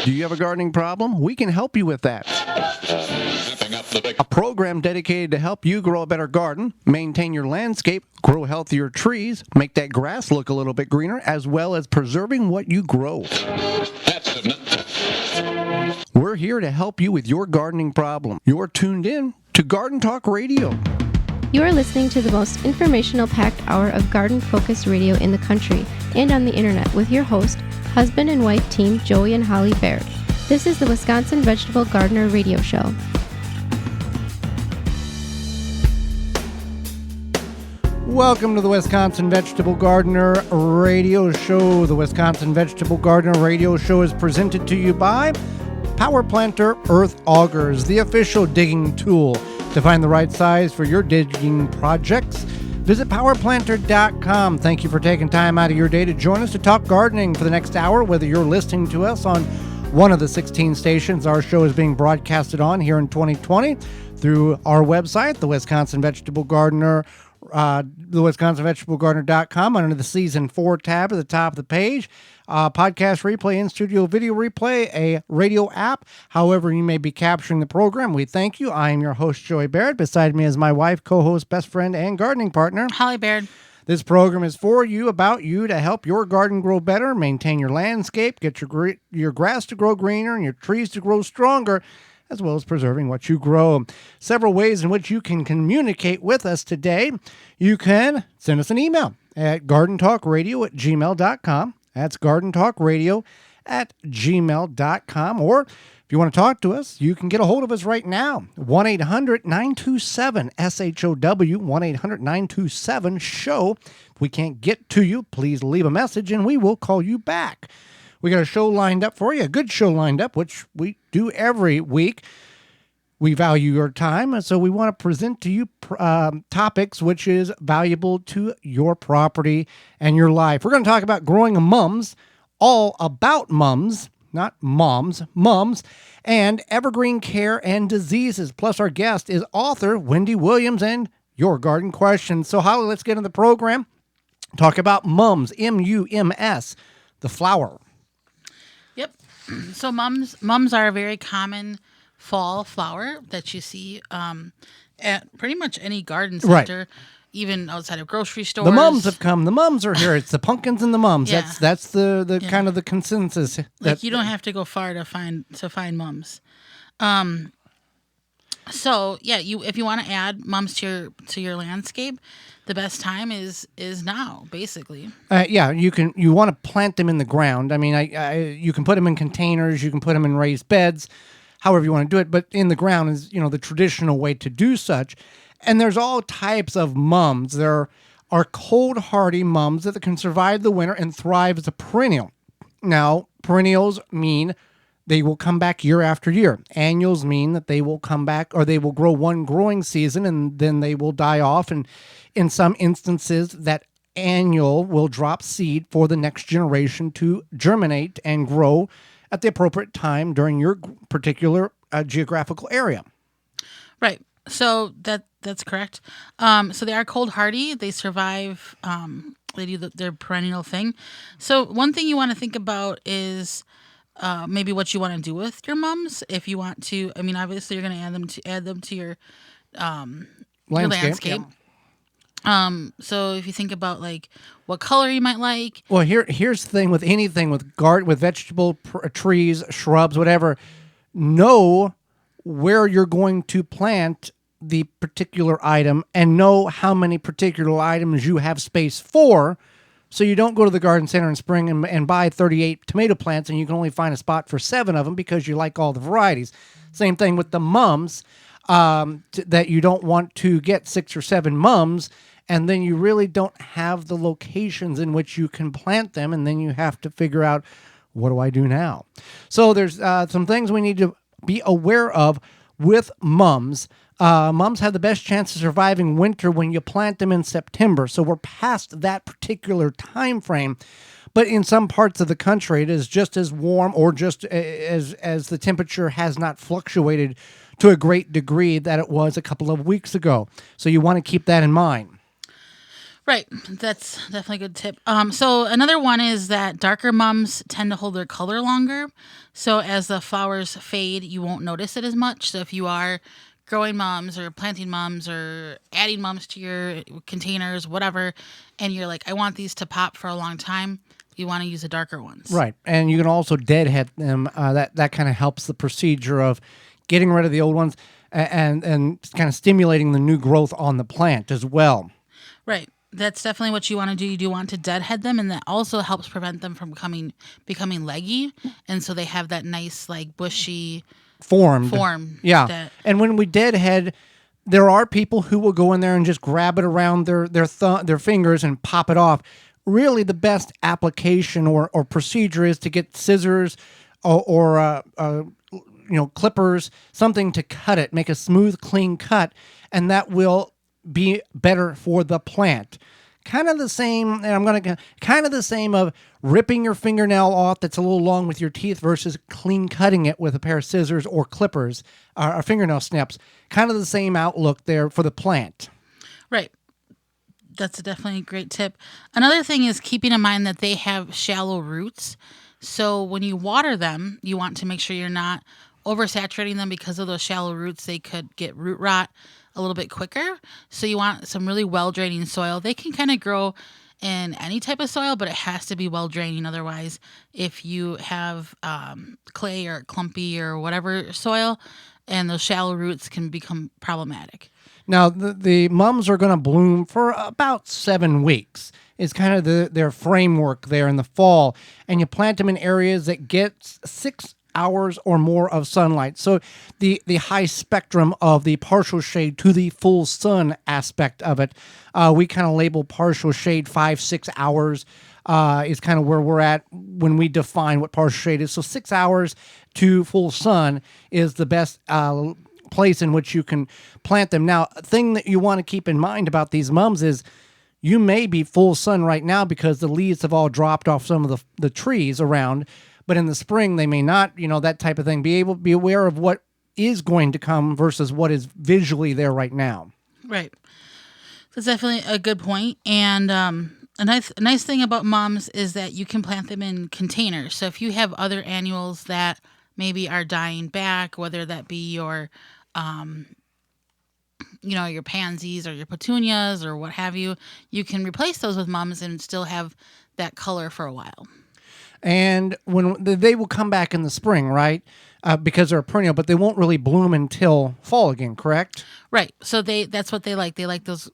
Do you have a gardening problem? We can help you with that. A program dedicated to help you grow a better garden, maintain your landscape, grow healthier trees, make that grass look a little bit greener, as well as preserving what you grow. We're here to help you with your gardening problem. You're tuned in to Garden Talk Radio. You are listening to the most informational-packed hour of garden-focused radio in the country and on the internet with your host, husband and wife team Joey and Holly Baird. This is the Wisconsin Vegetable Gardener Radio Show. Welcome to the Wisconsin Vegetable Gardener Radio Show. The Wisconsin Vegetable Gardener Radio Show is presented to you by Power Planter Earth Augers, the official digging tool. To find the right size for your digging projects, visit powerplanter.com. Thank you for taking time out of your day to join us to talk gardening for the next hour, whether you're listening to us on one of the 16 stations our show is being broadcasted on here in 2020 through our website, the Wisconsin Vegetable Gardener, the WisconsinVegetableGardener.com, under the Season 4 tab at the top of the page. Podcast replay, in-studio video replay, a radio app. However you may be capturing the program, we thank you. I am your host, Joey Baird. Beside me is my wife, co-host, best friend, and gardening partner, Holly Baird. This program is for you, about you, to help your garden grow better, maintain your landscape, get your grass to grow greener, and your trees to grow stronger, as well as preserving what you grow. Several ways in which you can communicate with us today. You can send us an email at gardentalkradio@gmail.com. That's gardentalkradio@gmail.com. Or if you want to talk to us, you can get a hold of us right now. 1-800-927-SHOW, 1-800-927-SHOW. If we can't get to you, please leave a message and we will call you back. We got a show lined up for you, a good show lined up, which we do every week. We value your time, and so we want to present to you topics which is valuable to your property and your life. We're going to talk about growing mums, all about mums, not moms, mums, and evergreen care and diseases. Plus, our guest is author Wendy Williams and your garden questions. So, Holly, let's get into the program. Talk about mums, M-U-M-S, the flower. Yep. So mums are a very common fall flower that you see at pretty much any garden center, right, even outside of grocery stores. The mums have come. The mums are here. It's the pumpkins and the mums. Yeah. That's the kind of the consensus. Like you don't have to go far to find mums. So yeah, if you want to add mums to your landscape, the best time is now, basically. Yeah, you want to plant them in the ground. I mean, you can put them in containers, you can put them in raised beds, however you want to do it. But in the ground is the traditional way to do such. And there's all types of mums. There are cold hardy mums that can survive the winter and thrive as a perennial. Now, perennials mean they will come back year after year. Annuals mean that they will come back, or they will grow one growing season and then they will die off. And in some instances, that annual will drop seed for the next generation to germinate and grow at the appropriate time during your particular geographical area. Right. So that's correct. So they are cold hardy. They survive. They do their perennial thing. So one thing you want to think about is maybe what you want to do with your mums. If you want to, I mean, obviously you're going to add them to your landscape. Yeah. So if you think about like what color you might like. Well, here's the thing with anything with vegetable trees, shrubs, whatever. Know where you're going to plant the particular item and know how many particular items you have space for. So you don't go to the garden center in spring and buy 38 tomato plants and you can only find a spot for 7 of them because you like all the varieties. Same thing with the mums, that you don't want to get 6 or 7 mums and then you really don't have the locations in which you can plant them, and then you have to figure out, what do I do now? So there's some things we need to be aware of with mums. Mums have the best chance of surviving winter when you plant them in September. So we're past that particular time frame. But in some parts of the country, it is just as warm, or just as the temperature has not fluctuated to a great degree that it was a couple of weeks ago. So you want to keep that in mind. Right. That's definitely a good tip. So another one is that darker mums tend to hold their color longer. So as the flowers fade, you won't notice it as much. So if you are growing mums or planting mums or adding mums to your containers, whatever, and you're like, I want these to pop for a long time, you want to use the darker ones. Right, and you can also deadhead them. That kind of helps the procedure of getting rid of the old ones and kind of stimulating the new growth on the plant as well. Right. That's definitely what you want to do. You do want to deadhead them, and that also helps prevent them from becoming leggy, and so they have that nice, like, bushy form. Yeah, and when we deadhead, there are people who will go in there and just grab it around their fingers and pop it off. Really, the best application or procedure is to get scissors or clippers, something to cut it, make a smooth, clean cut, and that will be better for the plant. Kind of the same, and kind of the same of ripping your fingernail off that's a little long with your teeth versus clean cutting it with a pair of scissors or clippers or fingernail snips. Kind of the same outlook there for the plant. Right. That's definitely a great tip. Another thing is keeping in mind that they have shallow roots. So when you water them, you want to make sure you're not oversaturating them because of those shallow roots. They could get root rot a little bit quicker. So you want some really well-draining soil. They can kind of grow in any type of soil, but it has to be well-draining. Otherwise, if you have clay or clumpy or whatever soil, and those shallow roots can become problematic. Now, the mums are going to bloom for about 7 weeks. It's kind of their framework there in the fall. And you plant them in areas that get 6 hours or more of sunlight. So the high spectrum of the partial shade to the full sun aspect of it, we kind of label partial shade 5-6 hours is kind of where we're at when we define what partial shade is. So 6 hours to full sun is the best place in which you can plant them. Now, a thing that you want to keep in mind about these mums is you may be full sun right now because the leaves have all dropped off some of the trees around, but in the spring they may not, that type of thing. Be aware of what is going to come versus what is visually there right now. Right. That's definitely a good point. And a nice thing about mums is that you can plant them in containers. So if you have other annuals that maybe are dying back, whether that be your your pansies or your petunias or what have you, you can replace those with mums and still have that color for a while. And when they will come back in the spring, right? Because they're a perennial, but they won't really bloom until fall again, correct? Right. So that's what they like. They like those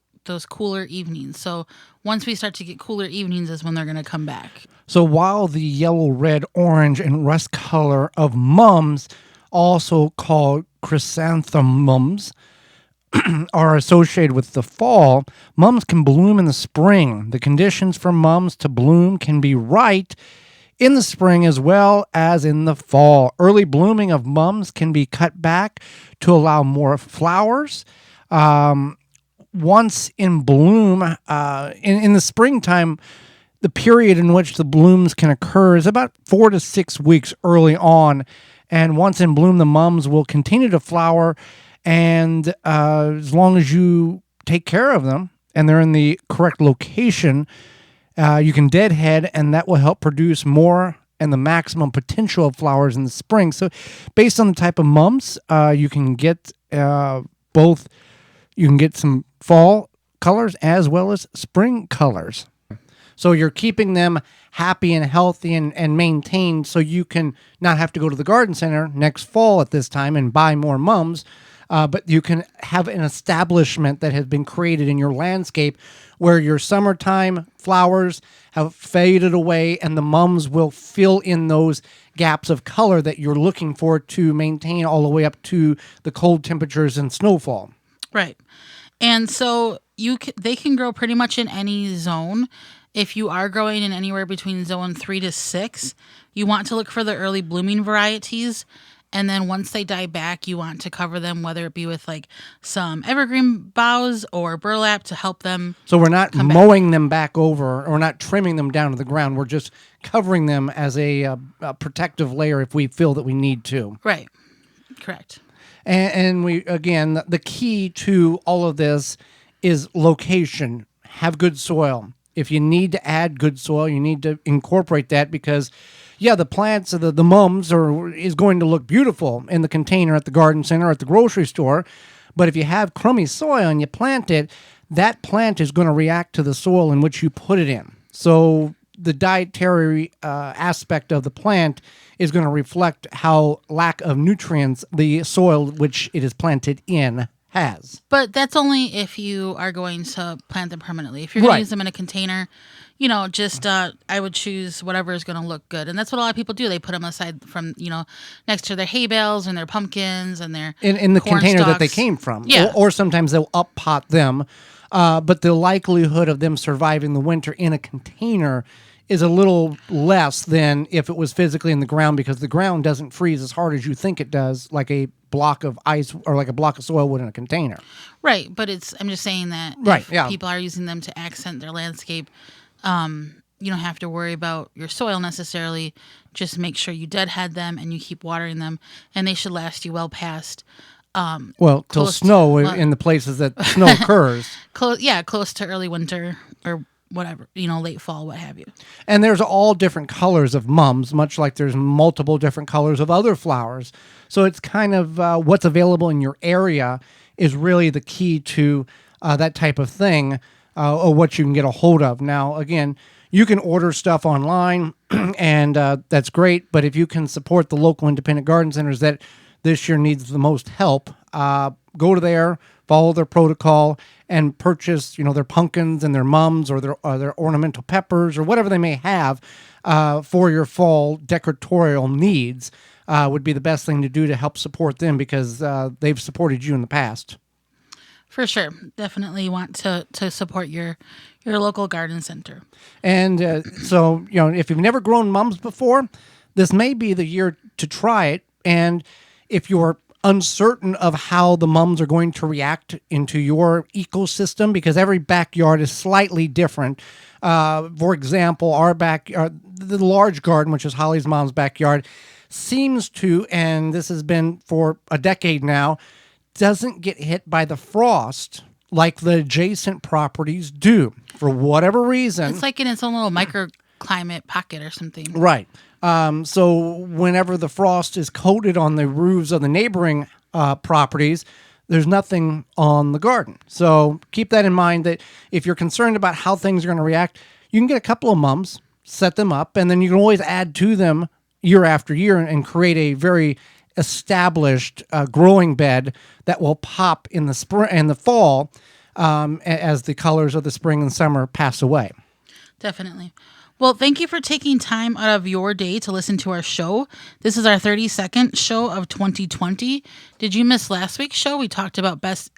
cooler evenings. So once we start to get cooler evenings is when they're going to come back. So while the yellow, red, orange, and rust color of mums, also called chrysanthemums, are associated with the fall, mums can bloom in the spring. The conditions for mums to bloom can be right in the spring as well as in the fall. Early blooming of mums can be cut back to allow more flowers. Once in bloom, in the springtime, the period in which the blooms can occur is about 4 to 6 weeks early on. And once in bloom, the mums will continue to flower. And as long as you take care of them and they're in the correct location, you can deadhead, and that will help produce more and the maximum potential of flowers in the spring. So based on the type of mums, you can get both. You can get some fall colors as well as spring colors. So you're keeping them happy and healthy and maintained so you can not have to go to the garden center next fall at this time and buy more mums. But you can have an establishment that has been created in your landscape where your summertime flowers have faded away and the mums will fill in those gaps of color that you're looking for to maintain all the way up to the cold temperatures and snowfall. Right. And so they can grow pretty much in any zone. If you are growing in anywhere between zone 3 to 6, you want to look for the early blooming varieties. And then once they die back, you want to cover them, whether it be with like some evergreen boughs or burlap to help them. So we're not mowing them back over, or we're not trimming them down to the ground. We're just covering them as a protective layer if we feel that we need to. Right. Correct. And we, again, the key to all of this is location. have good soil. If you need to add good soil, you need to incorporate that because, yeah, the plants, the mums is going to look beautiful in the container at the garden center or at the grocery store. But if you have crummy soil and you plant it, that plant is going to react to the soil in which you put it in. So the dietary aspect of the plant is going to reflect how lack of nutrients the soil which it is planted in has. But that's only if you are going to plant them permanently. If you're going to Right. use them in a container, just I would choose whatever is going to look good. And that's what a lot of people do. They put them aside from, next to their hay bales and their pumpkins and their In the corn container that they stalks. came from. Yeah. Or sometimes they'll up pot them. But the likelihood of them surviving the winter in a container is a little less than if it was physically in the ground because the ground doesn't freeze as hard as you think it does, like a block of ice or like a block of soil would in a container. Right. But I'm just saying that Right, if yeah. people are using them to accent their landscape, you don't have to worry about your soil necessarily. Just make sure you deadhead them and you keep watering them. And they should last you well past Till Close to- snow in the places that snow occurs. close to early winter or whatever, late fall, what have you. And there's all different colors of mums, much like there's multiple different colors of other flowers. So it's kind of what's available in your area is really the key to that type of thing, or what you can get a hold of. Now, again, you can order stuff online, and that's great. But if you can support the local independent garden centers that this year needs the most help, go to there, follow their protocol, and purchase, their pumpkins and their mums or their ornamental peppers or whatever they may have for your fall decoratorial needs. Would be the best thing to do to help support them because they've supported you in the past. For sure. Definitely want to support your local garden center. And so, if you've never grown mums before, this may be the year to try it. And if you're uncertain of how the mums are going to react into your ecosystem, because every backyard is slightly different. For example, our backyard, the large garden, which is Holly's mom's backyard, seems to, and this has been for a decade now, doesn't get hit by the frost like the adjacent properties do. For whatever reason. It's like in its own little microclimate pocket or something. Right. So whenever the frost is coated on the roofs of the neighboring properties, there's nothing on the garden. So keep that in mind that if you're concerned about how things are going to react, you can get a couple of mums, set them up, and then you can always add to them year after year and create a very established growing bed that will pop in the spring and the fall as the colors of the spring and summer pass away. Definitely. Well, thank you for taking time out of your day to listen to our show. This is our 32nd show of 2020. Did you miss last week's show? We talked about best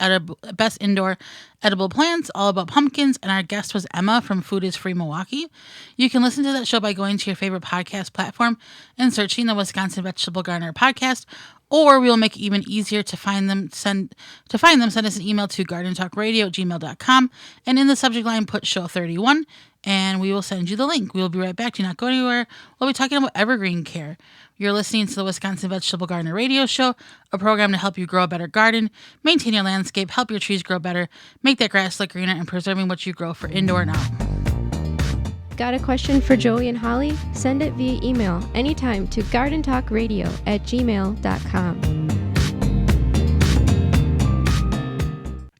indoor edible plants, all about pumpkins, and our guest was Emma from Food is Free Milwaukee. You can listen to that show by going to your favorite podcast platform and searching the Wisconsin Vegetable Gardener podcast, or we'll make it even easier to find them. Send us an email to gardentalkradio@gmail.com, and in the subject line put show 31, and we will send you the link. We will be right back. Do not go anywhere. We'll be talking about evergreen care. You're listening to the Wisconsin Vegetable Gardener Radio Show, a program to help you grow a better garden, maintain your landscape, help your trees grow better, make that grass look greener, and preserving what you grow for indoor and out. Got a question for Joey and Holly? Send it via email anytime to gardentalkradio@gmail.com.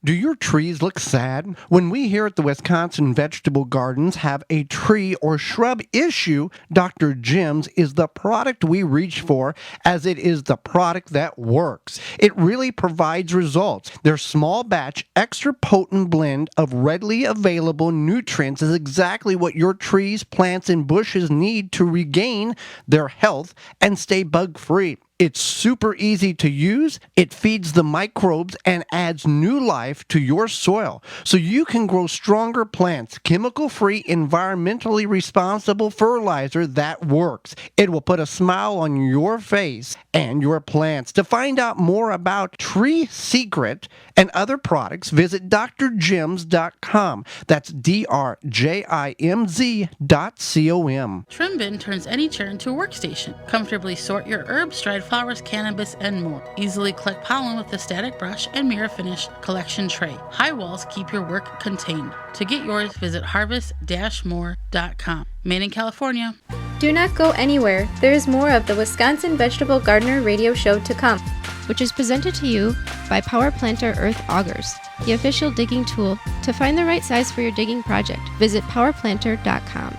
Do your trees look sad? When we here at the Wisconsin Vegetable Gardens have a tree or shrub issue, Dr. Jim's is the product we reach for, as it is the product that works. It really provides results. Their small batch, extra potent blend of readily available nutrients is exactly what your trees, plants, and bushes need to regain their health and stay bug-free. It's super easy to use. It feeds the microbes and adds new life to your soil so you can grow stronger plants. Chemical-free, environmentally responsible fertilizer that works. It will put a smile on your face and your plants. To find out more about Tree Secret and other products, visit drjims.com. That's drjimz.com. Trim Bin turns any chair into a workstation. Comfortably sort your herbs, dried flowers, wildflowers, cannabis, and more. Easily collect pollen with a static brush and mirror finish collection tray. High walls keep your work contained. To get yours, visit harvest-more.com. Made in California. Do not go anywhere. There is more of the Wisconsin Vegetable Gardener Radio Show to come, which is presented to you by Power Planter Earth Augers, the official digging tool. To find the right size for your digging project, visit powerplanter.com.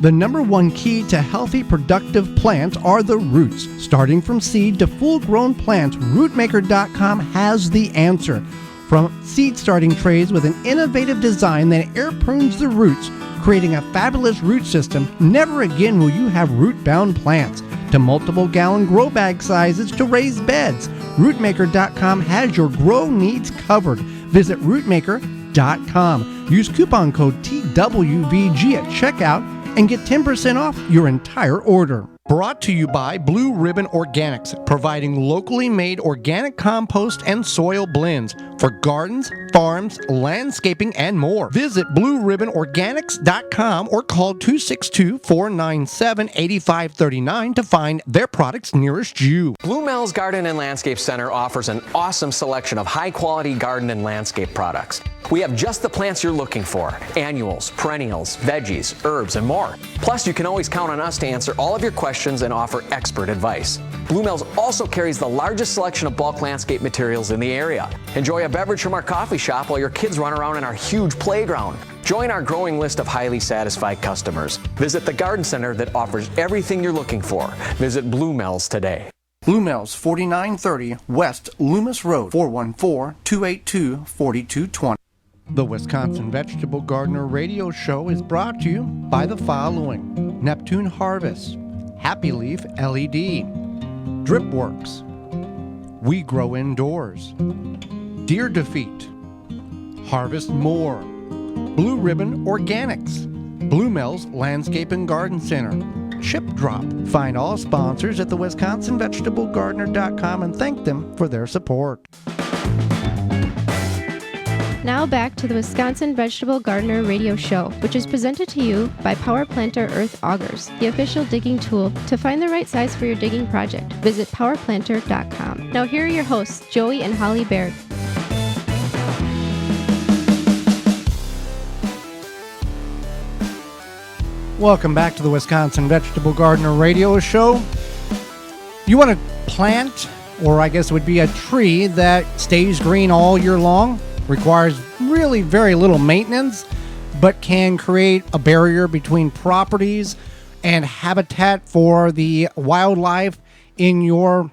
The number one key to healthy, productive plants are the roots. Starting from seed to full-grown plants, rootmaker.com has the answer. From seed starting trays with an innovative design that air prunes the roots, creating a fabulous root system, never again will you have root-bound plants. To multiple gallon grow bag sizes to raised beds, rootmaker.com has your grow needs covered. Visit rootmaker.com. Use coupon code TWVG at checkout and get 10% off your entire order. Brought to you by Blue Ribbon Organics, providing locally made organic compost and soil blends for gardens, farms, landscaping, and more. Visit blueribbonorganics.com or call 262-497-8539 to find their products nearest you. Blue Mel's Garden and Landscape Center offers an awesome selection of high-quality garden and landscape products. We have just the plants you're looking for: annuals, perennials, veggies, herbs, and more. Plus, you can always count on us to answer all of your questions and offer expert advice. Blue Mel's also carries the largest selection of bulk landscape materials in the area. Enjoy a beverage from our coffee shop while your kids run around in our huge playground. Join our growing list of highly satisfied customers. Visit the garden center that offers everything you're looking for. Visit Blue Mel's today. Blue Mel's, 4930 West Loomis Road, 414-282-4220. The Wisconsin Vegetable Gardener Radio Show is brought to you by the following: Neptune Harvest, Happy Leaf LED, Dripworks, We Grow Indoors, Deer Defeat, Harvest More, Blue Ribbon Organics, Blue Mel's Landscape and Garden Center, Chip Drop. Find all sponsors at the WisconsinVegetableGardener.com and thank them for their support. Now back to the Wisconsin Vegetable Gardener Radio Show, which is presented to you by Power Planter Earth Augers, the official digging tool. To find the right size for your digging project, visit powerplanter.com. Now here are your hosts, Joey and Holly Baird. Welcome back to the Wisconsin Vegetable Gardener Radio Show. You want to plant, or I guess it would be a tree that stays green all year long, requires really very little maintenance, but can create a barrier between properties and habitat for the wildlife in your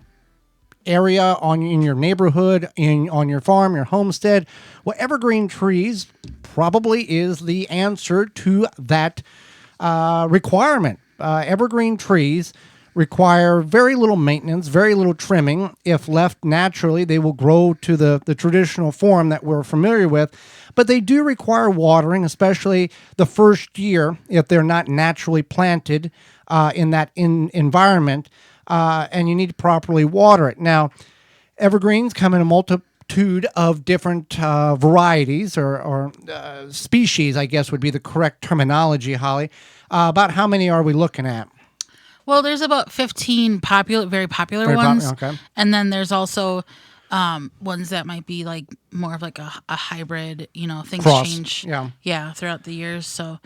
area, in your neighborhood, on your farm, your homestead. Well, evergreen trees probably is the answer to that requirement. Evergreen trees require very little maintenance, very little trimming. If left naturally, they will grow to the traditional form that we're familiar with, but they do require watering, especially the first year if they're not naturally planted in that environment, and you need to properly water it. Now, evergreens come in a multitude of different varieties or species, I guess would be the correct terminology, Holly. About how many are we looking at? Well, there's about 15 very popular ones. Okay. And then there's also ones that might be like more of like a hybrid, things Cross, change. yeah. Throughout the years. So,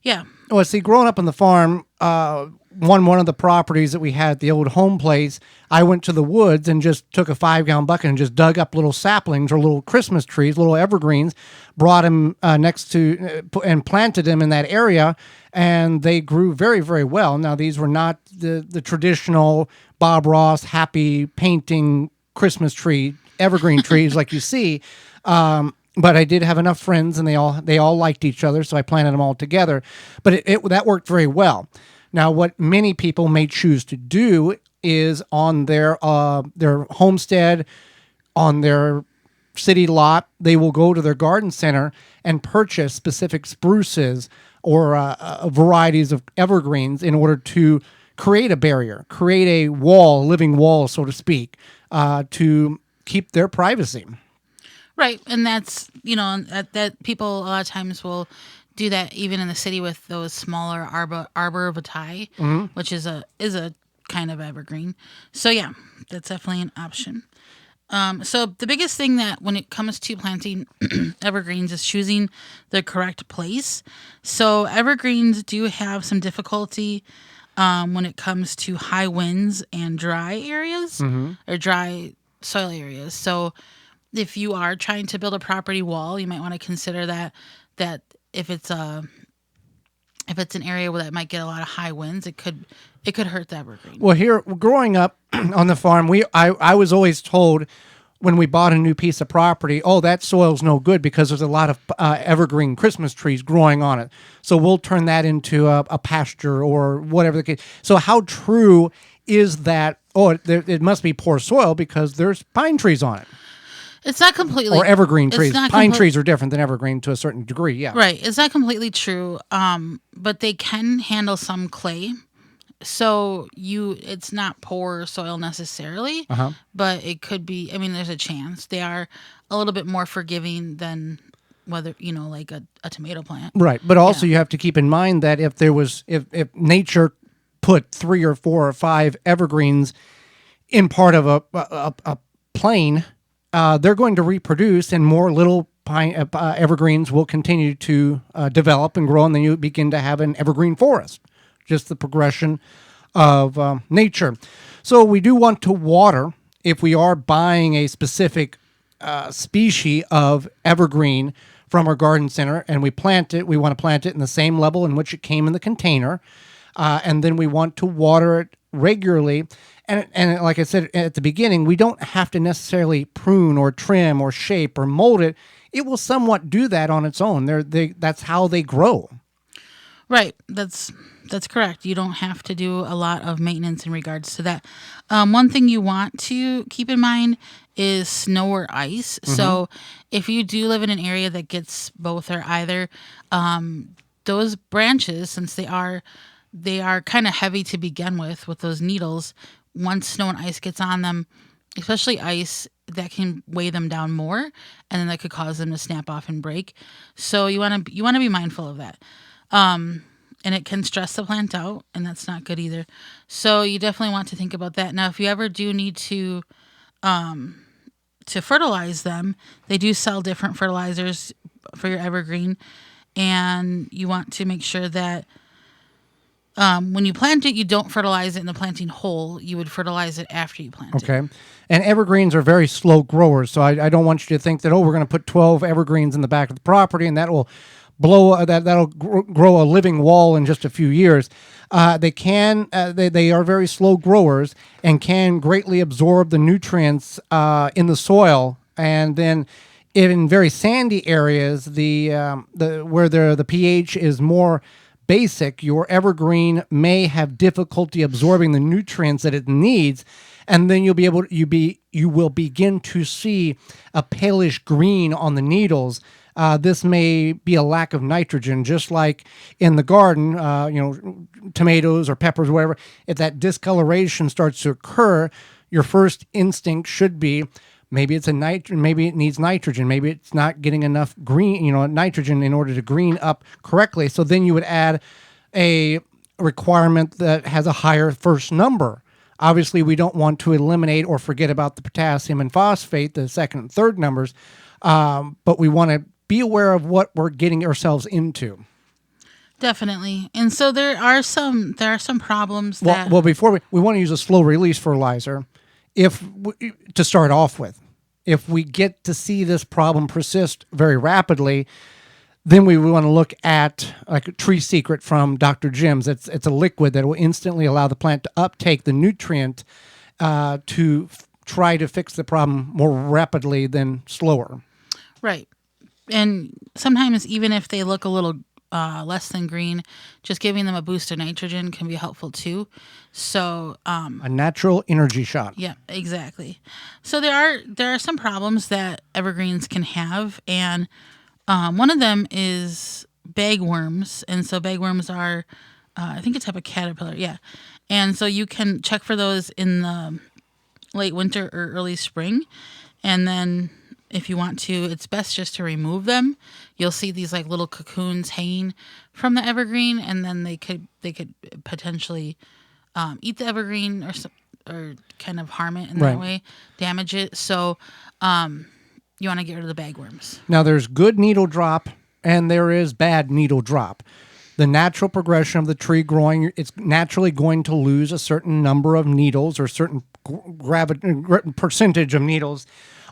yeah. Well, see, growing up on the farm, one of the properties that we had at the old home place, I went to the woods and just took a 5-gallon bucket and just dug up little saplings or little Christmas trees, little evergreens, brought them next to and planted them in that area, and they grew very, very well. Now, these were not the traditional Bob Ross happy painting Christmas tree, evergreen trees like you see, but I did have enough friends, and they all liked each other, so I planted them all together. But that worked very well. Now, what many people may choose to do is on their homestead, on their city lot, they will go to their garden center and purchase specific spruces or varieties of evergreens in order to create a barrier, create a wall, living wall, so to speak, to keep their privacy. Right, and that's that people a lot of times will do that even in the city with those smaller arbor vitae, which is a kind of evergreen. So yeah, that's definitely an option. So the biggest thing that when it comes to planting evergreens is choosing the correct place. So evergreens do have some difficulty when it comes to high winds and dry areas or dry soil areas. So if you are trying to build a property wall, you might want to consider that if it's an area where that might get a lot of high winds, it could hurt the evergreen. Well, here growing up on the farm, I was always told when we bought a new piece of property, oh, that soil's no good because there's a lot of evergreen Christmas trees growing on it. So we'll turn that into a pasture or whatever the case. So how true is that? Oh, it must be poor soil because there's pine trees on it. It's not completely... Or evergreen trees. not Pine trees are different than evergreen to a certain degree, yeah. Right. It's not completely true, but they can handle some clay. So it's not poor soil necessarily, but it could be, I mean, there's a chance. They are a little bit more forgiving than whether, like a tomato plant. Right. But also you have to keep in mind that if nature put 3 or 4 or 5 evergreens in part of a plain, they're going to reproduce, and more little pine evergreens will continue to develop and grow, and then you begin to have an evergreen forest. Just the progression of nature. So we do want to water if we are buying a specific species of evergreen from our garden center, and we plant it. We want to plant it in the same level in which it came in the container, and then we want to water it regularly. And like I said at the beginning, we don't have to necessarily prune or trim or shape or mold it. It will somewhat do that on its own. That's how they grow. Right. That's correct. You don't have to do a lot of maintenance in regards to that. One thing you want to keep in mind is snow or ice. So if you do live in an area that gets both or either, those branches, since they are kind of heavy to begin with those needles, once snow and ice gets on them, especially ice, that can weigh them down more, and then that could cause them to snap off and break. So you want to be mindful of that. And it can stress the plant out, and that's not good either. So you definitely want to think about that. Now, if you ever do need to fertilize them, they do sell different fertilizers for your evergreen, and you want to make sure that when you plant it, you don't fertilize it in the planting hole. You would fertilize it after you plant it. Okay. And evergreens are very slow growers, so I don't want you to think that, we're going to put 12 evergreens in the back of the property, and that will that'll grow a living wall in just a few years. They are very slow growers and can greatly absorb the nutrients in the soil, and then in very sandy areas, where the pH is more basic, your evergreen may have difficulty absorbing the nutrients that it needs, and then you will begin to see a palish green on the needles. This may be a lack of nitrogen, just like in the garden, tomatoes or peppers, whatever. If that discoloration starts to occur, your first instinct should be maybe maybe it needs nitrogen, maybe it's not getting enough nitrogen in order to green up correctly. So then you would add a requirement that has a higher first number. Obviously, we don't want to eliminate or forget about the potassium and phosphate, the second and third numbers, but we want to be aware of what we're getting ourselves into. Definitely. And so there are some problems that... Well, before we want to use a slow release fertilizer to start off with. If we get to see this problem persist very rapidly, then we want to look at like a Tree Secret from Dr. Jim's. It's a liquid that will instantly allow the plant to uptake the nutrient to try to fix the problem more rapidly than slower. Right. And sometimes even if they look a little less than green, just giving them a boost of nitrogen can be helpful too. So a natural energy shot. Yeah, exactly. So there are some problems that evergreens can have, and one of them is bagworms. And so bagworms are, I think, a type of caterpillar. Yeah, and so you can check for those in the late winter or early spring, and then if you want to, it's best just to remove them. You'll see these like little cocoons hanging from the evergreen, and then they could potentially eat the evergreen or kind of harm it in Right. that way, damage it. So you want to get rid of the bagworms. Now, there's good needle drop and there is bad needle drop. The natural progression of the tree growing, it's naturally going to lose a certain number of needles or certain percentage of needles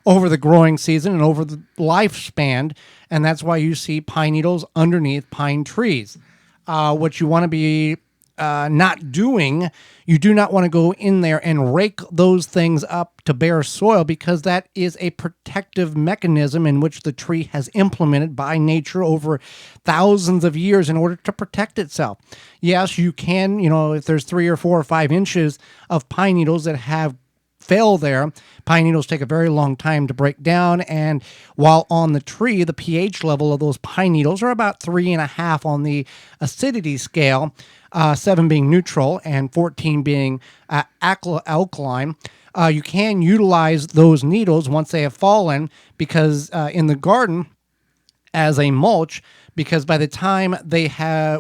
over the growing season and over the lifespan, and that's why you see pine needles underneath pine trees. What you want to be not doing, you do not want to go in there and rake those things up to bare soil, because that is a protective mechanism in which the tree has implemented by nature over thousands of years in order to protect itself. Yes, you can, if there's 3 or 4 or 5 inches of pine needles that have fell there, pine needles take a very long time to break down, and while on the tree, the pH level of those pine needles are about 3.5 on the acidity scale, 7 being neutral and 14 being alkaline. You can utilize those needles once they have fallen, because in the garden as a mulch, because by the time they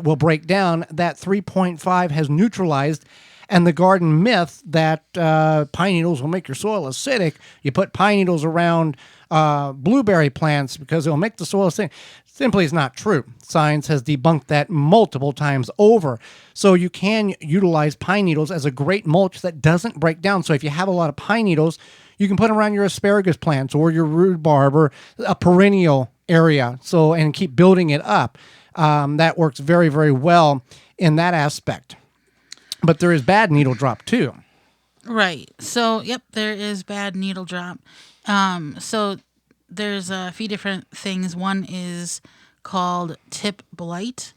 will break down, that 3.5 has neutralized. And the garden myth that pine needles will make your soil acidic, you put pine needles around blueberry plants because it'll make the soil acidic, simply is not true. Science has debunked that multiple times over. So you can utilize pine needles as a great mulch that doesn't break down. So if you have a lot of pine needles, you can put them around your asparagus plants or your rhubarb or a perennial area, and keep building it up. That works very, very well in that aspect. But there is bad needle drop too. Right. So, yep, there is bad needle drop. So there's a few different things. One is called tip blight,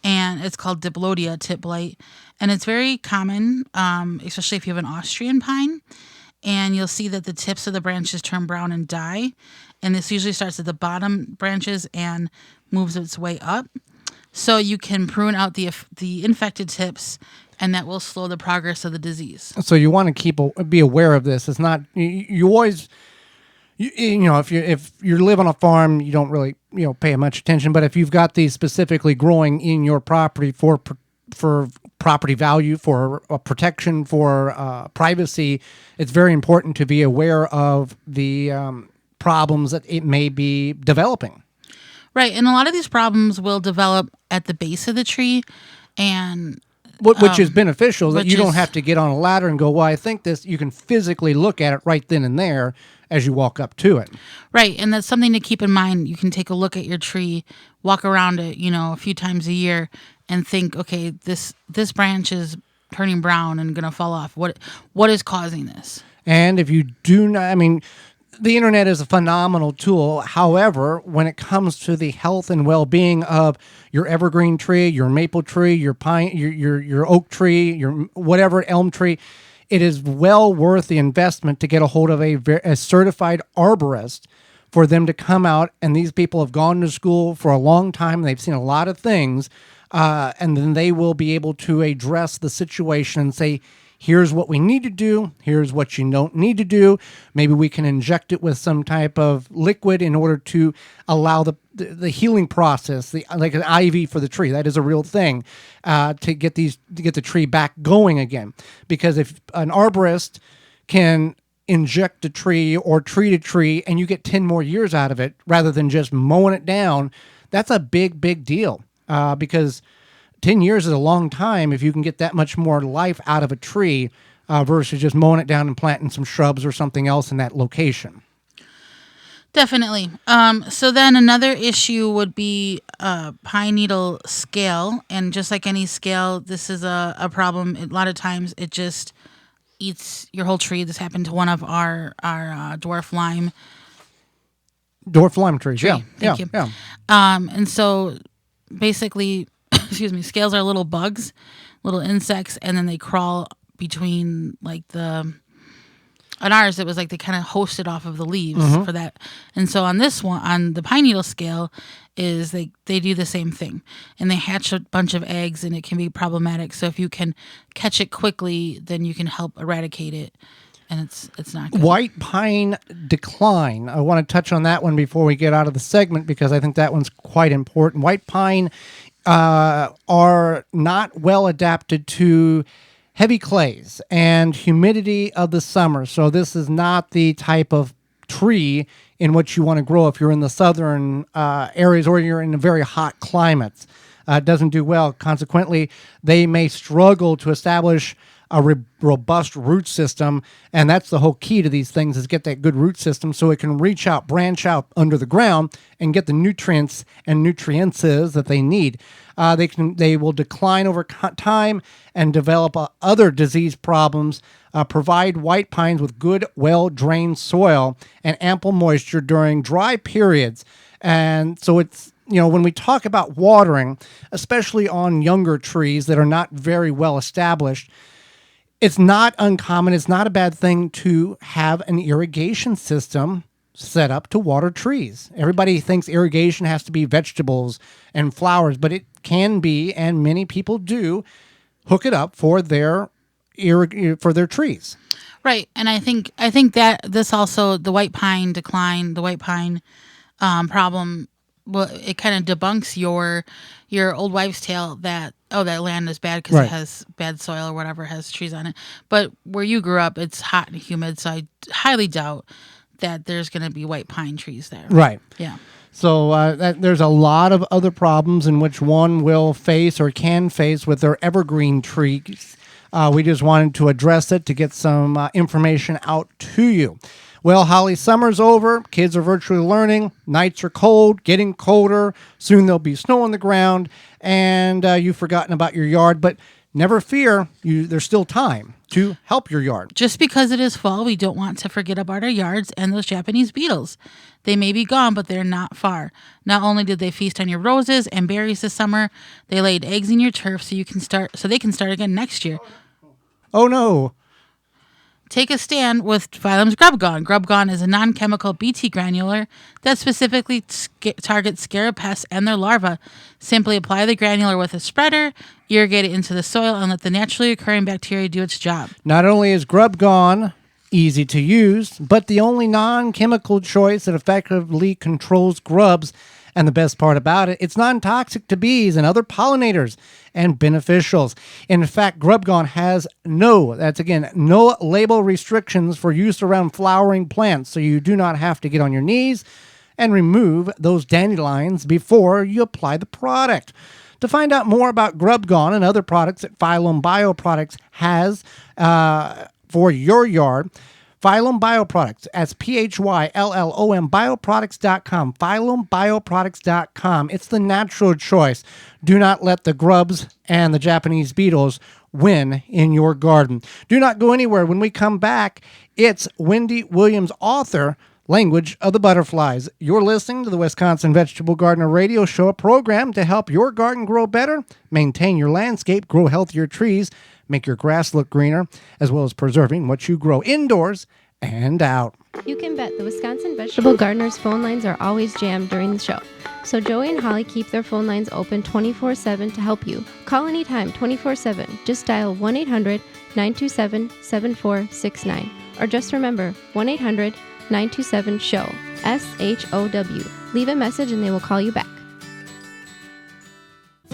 and it's called Diplodia tip blight. And it's very common, especially if you have an Austrian pine. And you'll see that the tips of the branches turn brown and die. And this usually starts at the bottom branches and moves its way up. So you can prune out the infected tips, and that will slow the progress of the disease. So you want to be aware of this. It's not you always, if you live on a farm, you don't really pay much attention. But if you've got these specifically growing in your property for property value, for protection, for privacy, it's very important to be aware of the problems that it may be developing. Right, and a lot of these problems will develop at the base of the tree, and which is beneficial, that you don't have to get on a ladder and go, well, I think this. You can physically look at it right then and there as you walk up to it. Right, and that's something to keep in mind. You can take a look at your tree, walk around it, a few times a year, and think, okay, this branch is turning brown and going to fall off. What is causing this? And if you do not, the internet is a phenomenal tool. However, when it comes to the health and well-being of your evergreen tree, your maple tree, your pine, your oak tree, your whatever elm tree, it is well worth the investment to get a hold of a certified arborist for them to come out. And these people have gone to school for a long time. They've seen a lot of things, and then they will be able to address the situation and say, here's what we need to do. Here's what you don't need to do. Maybe we can inject it with some type of liquid in order to allow the healing process, like an IV for the tree. That is a real thing, to get the tree back going again. Because if an arborist can inject a tree or treat a tree and you get 10 more years out of it rather than just mowing it down, that's a big, big deal. Because 10 years is a long time if you can get that much more life out of a tree versus just mowing it down and planting some shrubs or something else in that location. Definitely. So then another issue would be pine needle scale. And just like any scale, this is a problem. A lot of times it just eats your whole tree. This happened to one of our dwarf lime trees. Tree. Yeah. Thank you. Yeah. And so basically, scales are little bugs, little insects, and then they crawl between on ours, it was like they kind of hosted off of the leaves for that. And so on this one, on the pine needle scale, is they do the same thing. And they hatch a bunch of eggs, and it can be problematic. So if you can catch it quickly, then you can help eradicate it. And it's not good. White pine decline. I want to touch on that one before we get out of the segment, because I think that one's quite important. White pine are not well adapted to heavy clays and humidity of the summer. So this is not the type of tree in which you want to grow if you're in the southern areas or you're in very hot climates. It doesn't do well. Consequently, they may struggle to establish a robust root system, and that's the whole key to these things, is get that good root system so it can reach out, branch out under the ground and get the nutrients and nutrients that they need. They will decline over time and develop other disease problems. Provide white pines with good, well-drained soil and ample moisture during dry periods. And so it's, when we talk about watering, especially on younger trees that are not very well established, it's not uncommon, it's not a bad thing to have an irrigation system set up to water trees. Everybody thinks irrigation has to be vegetables and flowers, but it can be, and many people do, hook it up for their trees. Right, and I think that this also, the white pine decline, the white pine problem, well, it kind of debunks your old wives' tale that that land is bad because Right. it has bad soil or whatever, has trees on it. But where you grew up, it's hot and humid, so I highly doubt that there's going to be white pine trees there. Right. Yeah. So there's a lot of other problems in which one will face or can face with their evergreen trees. We just wanted to address it to get some information out to you. Well, Holly, summer's over. Kids are virtually learning. Nights are cold, getting colder. Soon there'll be snow on the ground, and you've forgotten about your yard. But never fear, there's still time to help your yard. Just because it is fall, we don't want to forget about our yards and those Japanese beetles. They may be gone, but they're not far. Not only did they feast on your roses and berries this summer, they laid eggs in your turf so they can start again next year. Oh, no. Take a stand with Phylum's Grub Gone. Grub Gone is a non-chemical Bt granular that specifically targets scarab pests and their larvae. Simply apply the granular with a spreader, irrigate it into the soil, and let the naturally occurring bacteria do its job. Not only is Grub Gone easy to use, but the only non-chemical choice that effectively controls grubs. And the best part about it, it's non-toxic to bees and other pollinators and beneficials. In fact, Grub Gone has no label restrictions for use around flowering plants, so you do not have to get on your knees and remove those dandelions before you apply the product. To find out more about Grub Gone and other products that Phylum Bioproducts has for your yard, Phylum Bioproducts, that's PHYLLOM bioproducts.com, PhylumBioproducts.com. It's the natural choice. Do not let the grubs and the Japanese beetles win in your garden. Do not go anywhere. When we come back, it's Wendy Williams, author, Language of the Butterflies. You're listening to the Wisconsin Vegetable Gardener Radio Show, a program to help your garden grow better, maintain your landscape, grow healthier trees, make your grass look greener, as well as preserving what you grow indoors and out. You can bet the Wisconsin Vegetable Gardeners phone lines are always jammed during the show. So Joey and Holly keep their phone lines open 24/7 to help you. Call anytime 24/7. Just dial 1-800-927-7469. Or just remember 1-800-927-SHOW. SHOW. Leave a message and they will call you back.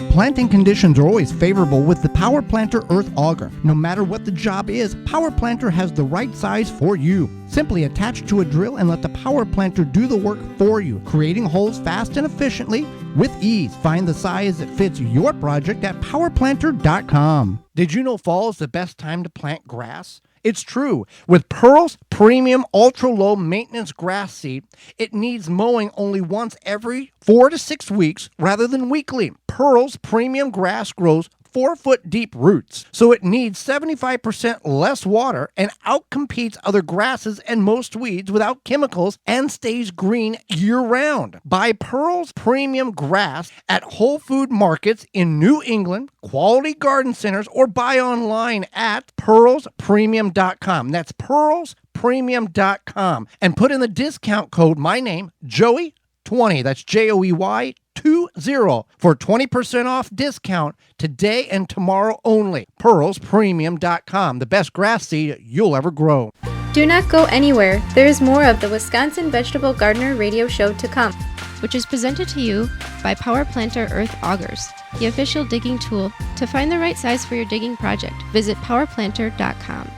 Planting conditions are always favorable with the Power Planter Earth Auger. No matter what the job is, Power Planter has the right size for you. Simply attach to a drill and let the Power Planter do the work for you, creating holes fast and efficiently with ease. Find the size that fits your project at powerplanter.com. Did you know fall is the best time to plant grass? It's true. With Pearl's premium ultra-low maintenance grass seed, it needs mowing only once every 4 to 6 weeks rather than weekly. Pearl's premium grass grows 4-foot deep roots, so it needs 75% less water and outcompetes other grasses and most weeds without chemicals and stays green year-round. Buy Pearl's premium grass at Whole Food markets in New England, quality garden centers, or buy online at pearlspremium.com. That's pearlspremium.com. And put in the discount code, my name, Joey20. That's Joey20 for 20% off discount today and tomorrow only. pearlspremium.com, the best grass seed you'll ever grow. Do not go anywhere. There is more of the Wisconsin Vegetable Gardener Radio Show to come, which is presented to you by Power Planter Earth Augers. the official digging tool. To find the right size for your digging project, visit powerplanter.com.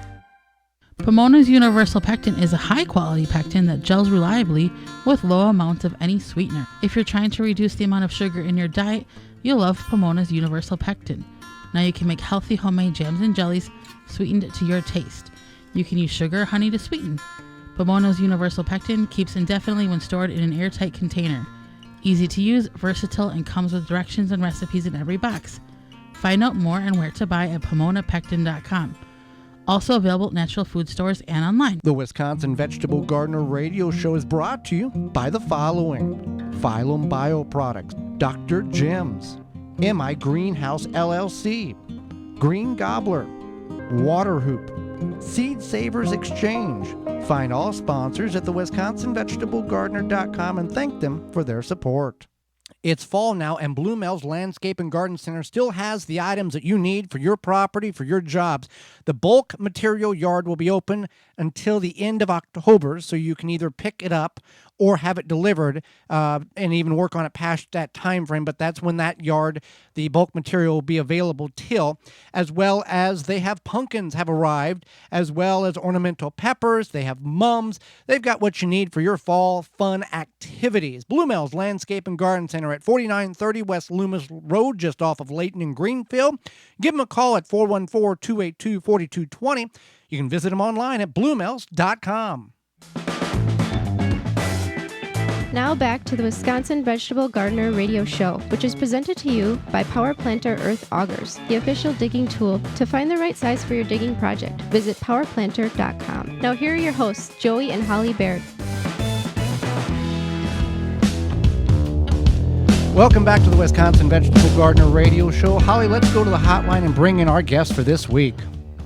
Pomona's Universal Pectin is a high-quality pectin that gels reliably with low amounts of any sweetener. If you're trying to reduce the amount of sugar in your diet, you'll love Pomona's Universal Pectin. Now you can make healthy homemade jams and jellies sweetened to your taste. You can use sugar or honey to sweeten. Pomona's Universal Pectin keeps indefinitely when stored in an airtight container. Easy to use, versatile, and comes with directions and recipes in every box. Find out more and where to buy at PomonaPectin.com. Also available at natural food stores and online. The Wisconsin Vegetable Gardener Radio Show is brought to you by the following: Phylum Bioproducts, Dr. Jim's, MI Greenhouse LLC, Green Gobbler, Water Hoop, Seed Savers Exchange. Find all sponsors at the WisconsinVegetableGardener.com and thank them for their support. It's fall now, and Blue Mel's Landscape and Garden Center still has the items that you need for your property, for your jobs. The bulk material yard will be open until the end of October, so you can either pick it up or have it delivered and even work on it past that time frame. But that's when that yard, the bulk material, will be available till, as well as they have pumpkins have arrived, as well as ornamental peppers. They have mums. They've got what you need for your fall fun activities. Blue Mel's Landscape and Garden Center at 4930 West Loomis Road, just off of Layton and Greenfield. Give them a call at 414-282-4220. You can visit them online at bluemels.com. Now back to the Wisconsin Vegetable Gardener Radio Show, which is presented to you by Power Planter Earth Augers, the official digging tool. To find the right size for your digging project, visit powerplanter.com. Now here are your hosts, Joey and Holly Baird. Welcome back to the Wisconsin Vegetable Gardener Radio Show. Holly, let's go to the hotline and bring in our guest for this week.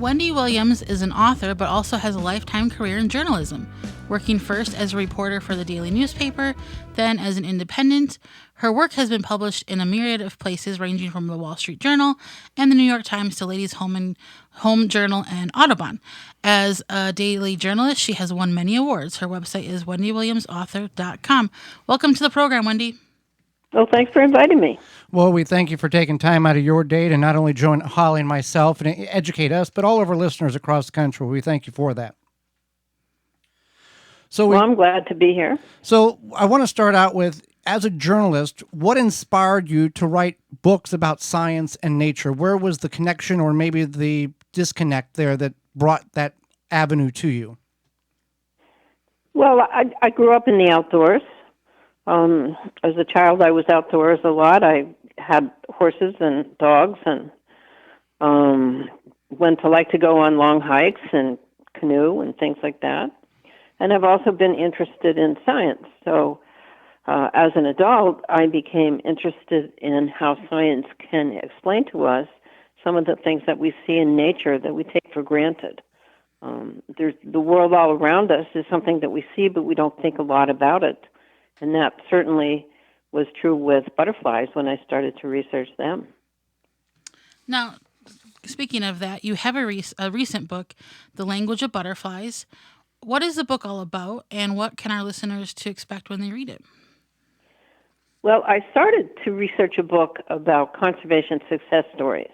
Wendy Williams is an author but also has a lifetime career in journalism, working first as a reporter for the daily newspaper, then as an independent. Her work has been published in a myriad of places, ranging from the Wall Street Journal and the New York Times to Ladies' Home Journal and Audubon. As a daily journalist, she has won many awards. Her website is wendywilliamsauthor.com. Welcome to the program, Wendy. Well, thanks for inviting me. Well, we thank you for taking time out of your day to not only join Holly and myself and educate us, but all of our listeners across the country. We thank you for that. Well, I'm glad to be here. So I want to start out with, as a journalist, what inspired you to write books about science and nature? Where was the connection or maybe the disconnect there that brought that avenue to you? Well, I grew up in the outdoors. As a child, I was outdoors a lot. I had horses and dogs and went to go on long hikes and canoe and things like that. And I've also been interested in science. So as an adult, I became interested in how science can explain to us some of the things that we see in nature that we take for granted. The world all around us is something that we see, but we don't think a lot about it. And that certainly was true with butterflies when I started to research them. Now, speaking of that, you have a recent book, The Language of Butterflies. What is the book all about, and what can our listeners to expect when they read it? Well, I started to research a book about conservation success stories.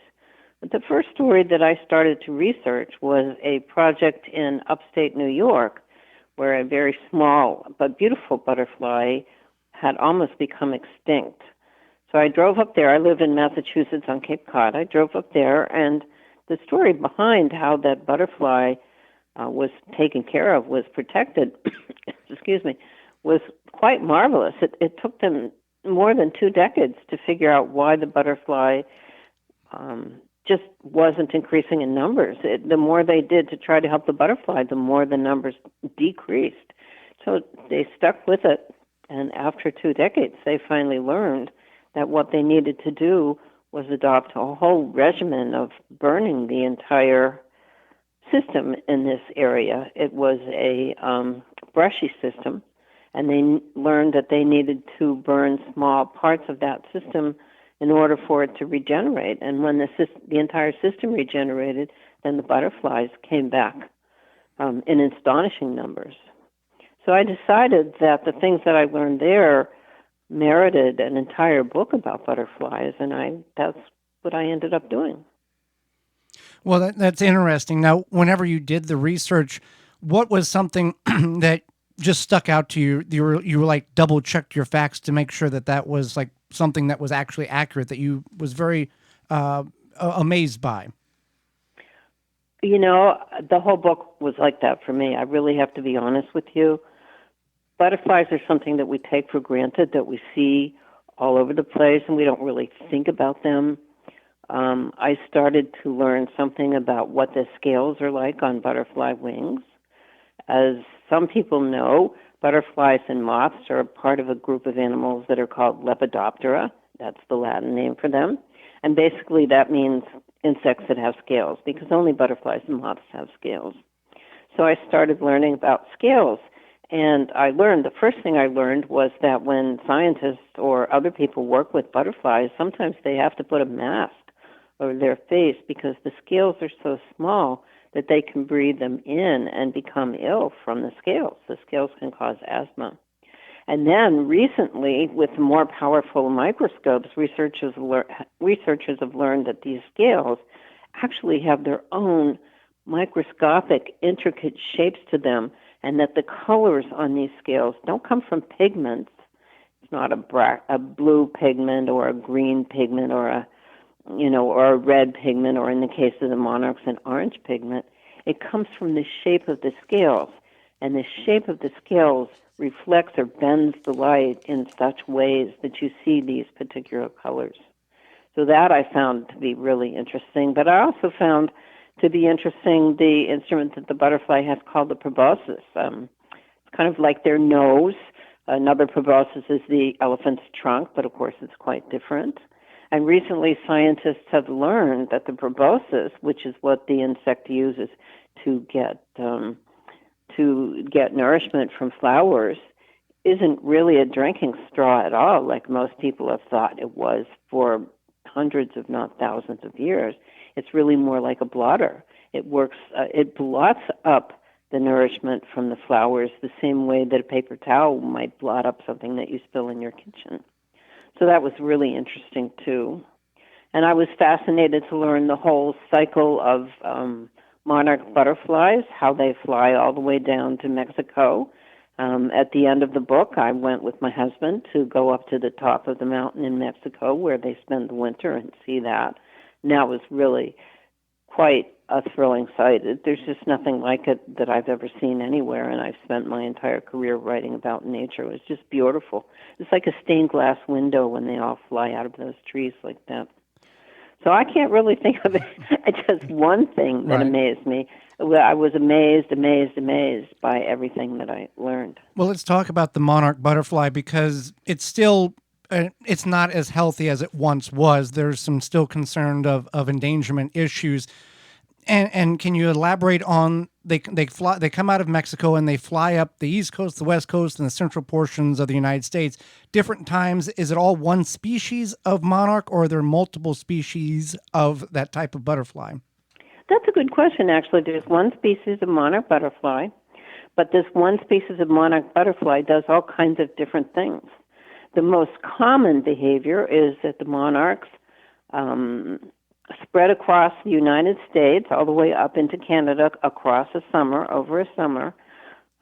But the first story that I started to research was a project in upstate New York where a very small but beautiful butterfly had almost become extinct. So I drove up there. I live in Massachusetts on Cape Cod. I drove up there, and the story behind how that butterfly was taken care of, was protected, was quite marvelous. It took them more than 2 decades to figure out why the butterfly just wasn't increasing in numbers. The more they did to try to help the butterfly, the more the numbers decreased. So they stuck with it, and after 2 decades, they finally learned that what they needed to do was adopt a whole regimen of burning the entire system in this area. It was a brushy system, and they learned that they needed to burn small parts of that system in order for it to regenerate. And when the entire system regenerated, then the butterflies came back in astonishing numbers. So I decided that the things that I learned there merited an entire book about butterflies, and that's what I ended up doing. Well, that's interesting. Now, whenever you did the research, what was something that just stuck out to you? You were like double checked your facts to make sure that was like something that was actually accurate, that you was very amazed by. You know, the whole book was like that for me. I really have to be honest with you. Butterflies are something that we take for granted, that we see all over the place, and we don't really think about them. I started to learn something about what the scales are like on butterfly wings. As some people know, butterflies and moths are part of a group of animals that are called Lepidoptera. That's the Latin name for them. And basically that means insects that have scales, because only butterflies and moths have scales. So I started learning about scales. And the first thing I learned was that when scientists or other people work with butterflies, sometimes they have to put a mask over their face because the scales are so small that they can breathe them in and become ill from the scales. The scales can cause asthma. And then recently, with more powerful microscopes, researchers have learned that these scales actually have their own microscopic, intricate shapes to them, and that the colors on these scales don't come from pigments. It's not a blue pigment or a green pigment or a red pigment, or in the case of the monarchs, an orange pigment. It comes from the shape of the scales, and the shape of the scales reflects or bends the light in such ways that you see these particular colors. So that I found to be really interesting. But I also found to be interesting the instrument that the butterfly has called the proboscis. It's kind of like their nose. Another proboscis is the elephant's trunk, but of course it's quite different. And recently scientists have learned that the proboscis, which is what the insect uses to get nourishment from flowers, isn't really a drinking straw at all, like most people have thought it was for hundreds, if not thousands of years. It's really more like a blotter. It works, it blots up the nourishment from the flowers the same way that a paper towel might blot up something that you spill in your kitchen. So that was really interesting too. And I was fascinated to learn the whole cycle of monarch butterflies, how they fly all the way down to Mexico. At the end of the book, I went with my husband to go up to the top of the mountain in Mexico where they spend the winter and see that. And that was really quite a thrilling sight. There's just nothing like it that I've ever seen anywhere, and I've spent my entire career writing about nature. It was just beautiful. It's like a stained glass window when they all fly out of those trees like that. So I can't really think of it just one thing that amazed me. I was amazed by everything that I learned. Well, let's talk about the monarch butterfly, because it's still, it's not as healthy as it once was. There's some still concern of endangerment issues. And can you elaborate on, they come out of Mexico and they fly up the East Coast, the West Coast, and the central portions of the United States. Different times, is it all one species of monarch, or are there multiple species of that type of butterfly? That's a good question, actually. There's one species of monarch butterfly, but this one species of monarch butterfly does all kinds of different things. The most common behavior is that the monarchs spread across the United States all the way up into Canada across a summer, over a summer.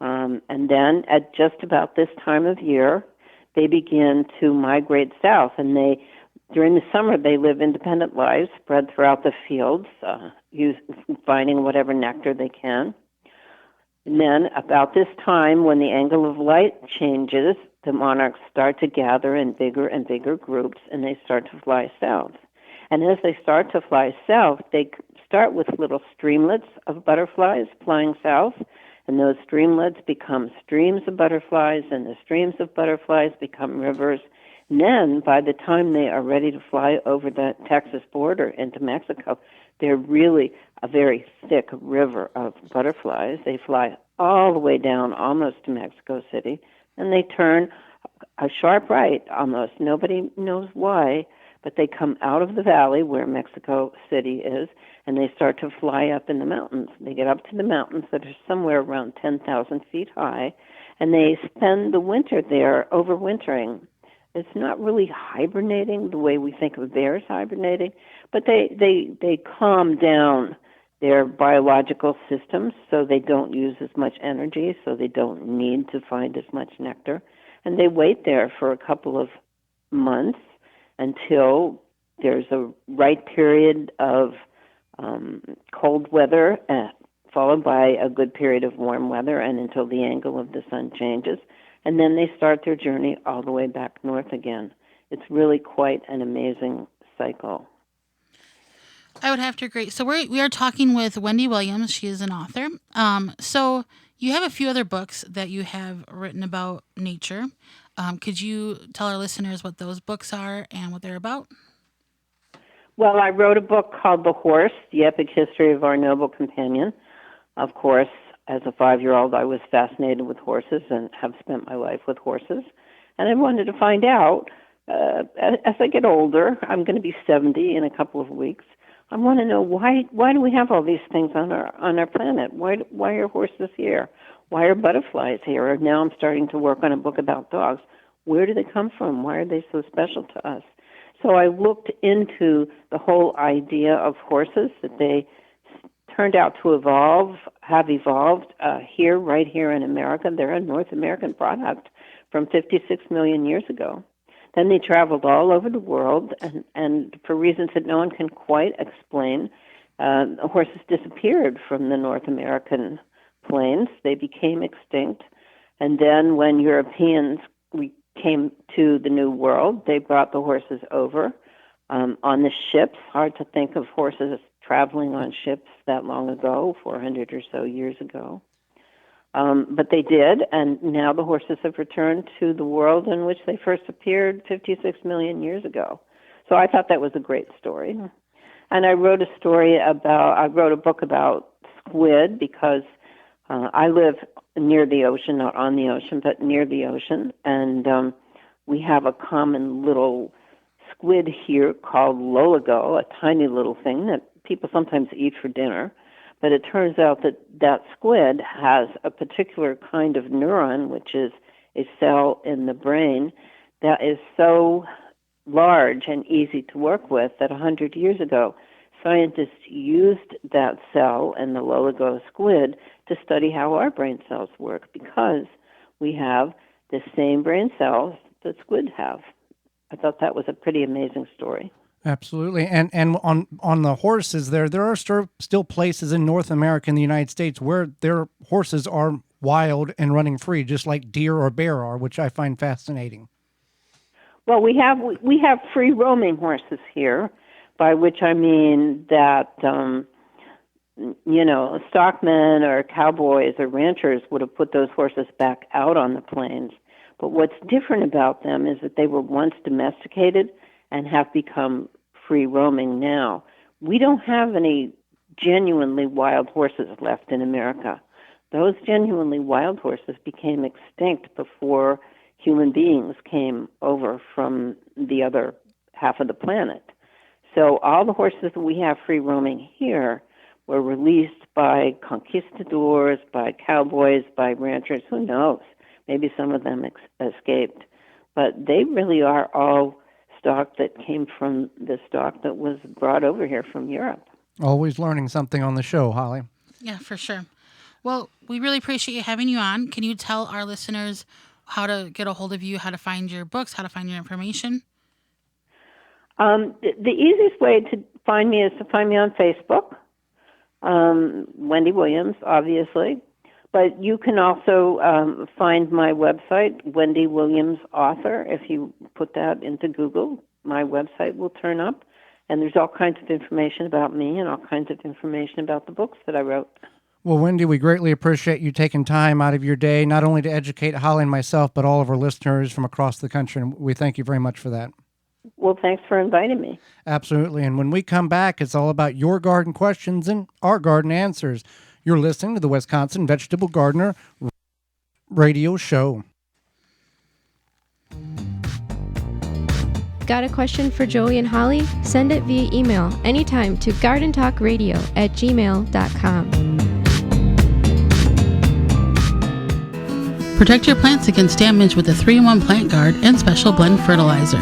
And then at just about this time of year, they begin to migrate south. And during the summer, they live independent lives spread throughout the fields, finding whatever nectar they can. And then about this time, when the angle of light changes, the monarchs start to gather in bigger and bigger groups, and they start to fly south. And as they start to fly south, they start with little streamlets of butterflies flying south, and those streamlets become streams of butterflies, and the streams of butterflies become rivers. And then, by the time they are ready to fly over the Texas border into Mexico, they're really a very thick river of butterflies. They fly all the way down almost to Mexico City, and they turn a sharp right almost. Nobody knows why, but they come out of the valley where Mexico City is, and they start to fly up in the mountains. They get up to the mountains that are somewhere around 10,000 feet high, and they spend the winter there overwintering. It's not really hibernating the way we think of bears hibernating, but they calm down their biological systems so they don't use as much energy, so they don't need to find as much nectar. And they wait there for a couple of months until there's a right period of cold weather, followed by a good period of warm weather, and until the angle of the sun changes. And then they start their journey all the way back north again. It's really quite an amazing cycle. I would have to agree. So we are talking with Wendy Williams. She is an author. So you have a few other books that you have written about nature. Could you tell our listeners what those books are and what they're about? Well, I wrote a book called The Horse, The Epic History of Our Noble Companion. Of course, as a 5-year-old, I was fascinated with horses and have spent my life with horses. And I wanted to find out, as I get older, I'm going to be 70 in a couple of weeks, I want to know why do we have all these things on our planet? Why are horses here? Why are butterflies here? Now I'm starting to work on a book about dogs. Where do they come from? Why are they so special to us? So I looked into the whole idea of horses, that they turned out to have evolved right here in America. They're a North American product from 56 million years ago. Then they traveled all over the world, and for reasons that no one can quite explain, horses disappeared from the North American plains. They became extinct. And then when Europeans came to the New World, they brought the horses over on the ships. Hard to think of horses traveling on ships that long ago, 400 or so years ago. But they did, and now the horses have returned to the world in which they first appeared 56 million years ago. So I thought that was a great story. And I wrote a book about squid because I live near the ocean, not on the ocean, but near the ocean. And we have a common little squid here called loligo, a tiny little thing that people sometimes eat for dinner. But it turns out that squid has a particular kind of neuron, which is a cell in the brain that is so large and easy to work with that 100 years ago, scientists used that cell in the loligo squid to study how our brain cells work, because we have the same brain cells that squid have. I thought that was a pretty amazing story. Absolutely. And on the horses there are still places in North America and the United States where their horses are wild and running free, just like deer or bear are, which I find fascinating. Well, we have free roaming horses here, by which I mean that stockmen or cowboys or ranchers would have put those horses back out on the plains. But what's different about them is that they were once domesticated and have become free roaming now. We don't have any genuinely wild horses left in America. Those genuinely wild horses became extinct before human beings came over from the other half of the planet. So all the horses that we have free roaming here were released by conquistadors, by cowboys, by ranchers, who knows? Maybe some of them escaped. But they really are all stock that came from the stock that was brought over here from Europe. Always learning something on the show, Holly. Yeah, for sure. Well, we really appreciate you having you on. Can you tell our listeners how to get a hold of you, how to find your books, how to find your information? The easiest way to find me is to find me on Facebook, Wendy Williams, obviously. But you can also find my website, Wendy Williams Author. If you put that into Google, my website will turn up. And there's all kinds of information about me and all kinds of information about the books that I wrote. Well, Wendy, we greatly appreciate you taking time out of your day, not only to educate Holly and myself, but all of our listeners from across the country. And we thank you very much for that. Well, thanks for inviting me. Absolutely. And when we come back, it's all about your garden questions and our garden answers. You're listening to the Wisconsin Vegetable Gardener radio show. Got a question for Joey and Holly? Send it via email anytime to gardentalkradio@gmail.com. Protect your plants against damage with a 3-in-1 plant guard and special blend fertilizer.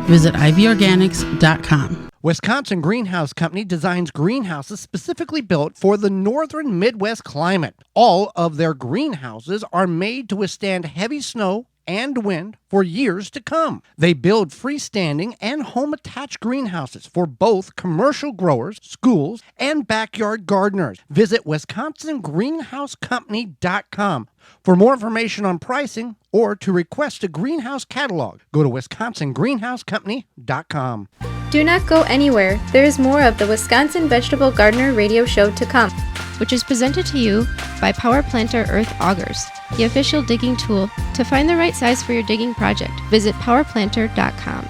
Visit ivorganics.com. Wisconsin Greenhouse Company designs greenhouses specifically built for the northern Midwest climate. All of their greenhouses are made to withstand heavy snow and wind for years to come. They build freestanding and home-attached greenhouses for both commercial growers, schools, and backyard gardeners. Visit WisconsinGreenhouseCompany.com. For more information on pricing or to request a greenhouse catalog, go to WisconsinGreenhouseCompany.com. Do not go anywhere. There is more of the Wisconsin Vegetable Gardener radio show to come, which is presented to you by Power Planter Earth Augers, the official digging tool. To find the right size for your digging project, visit powerplanter.com.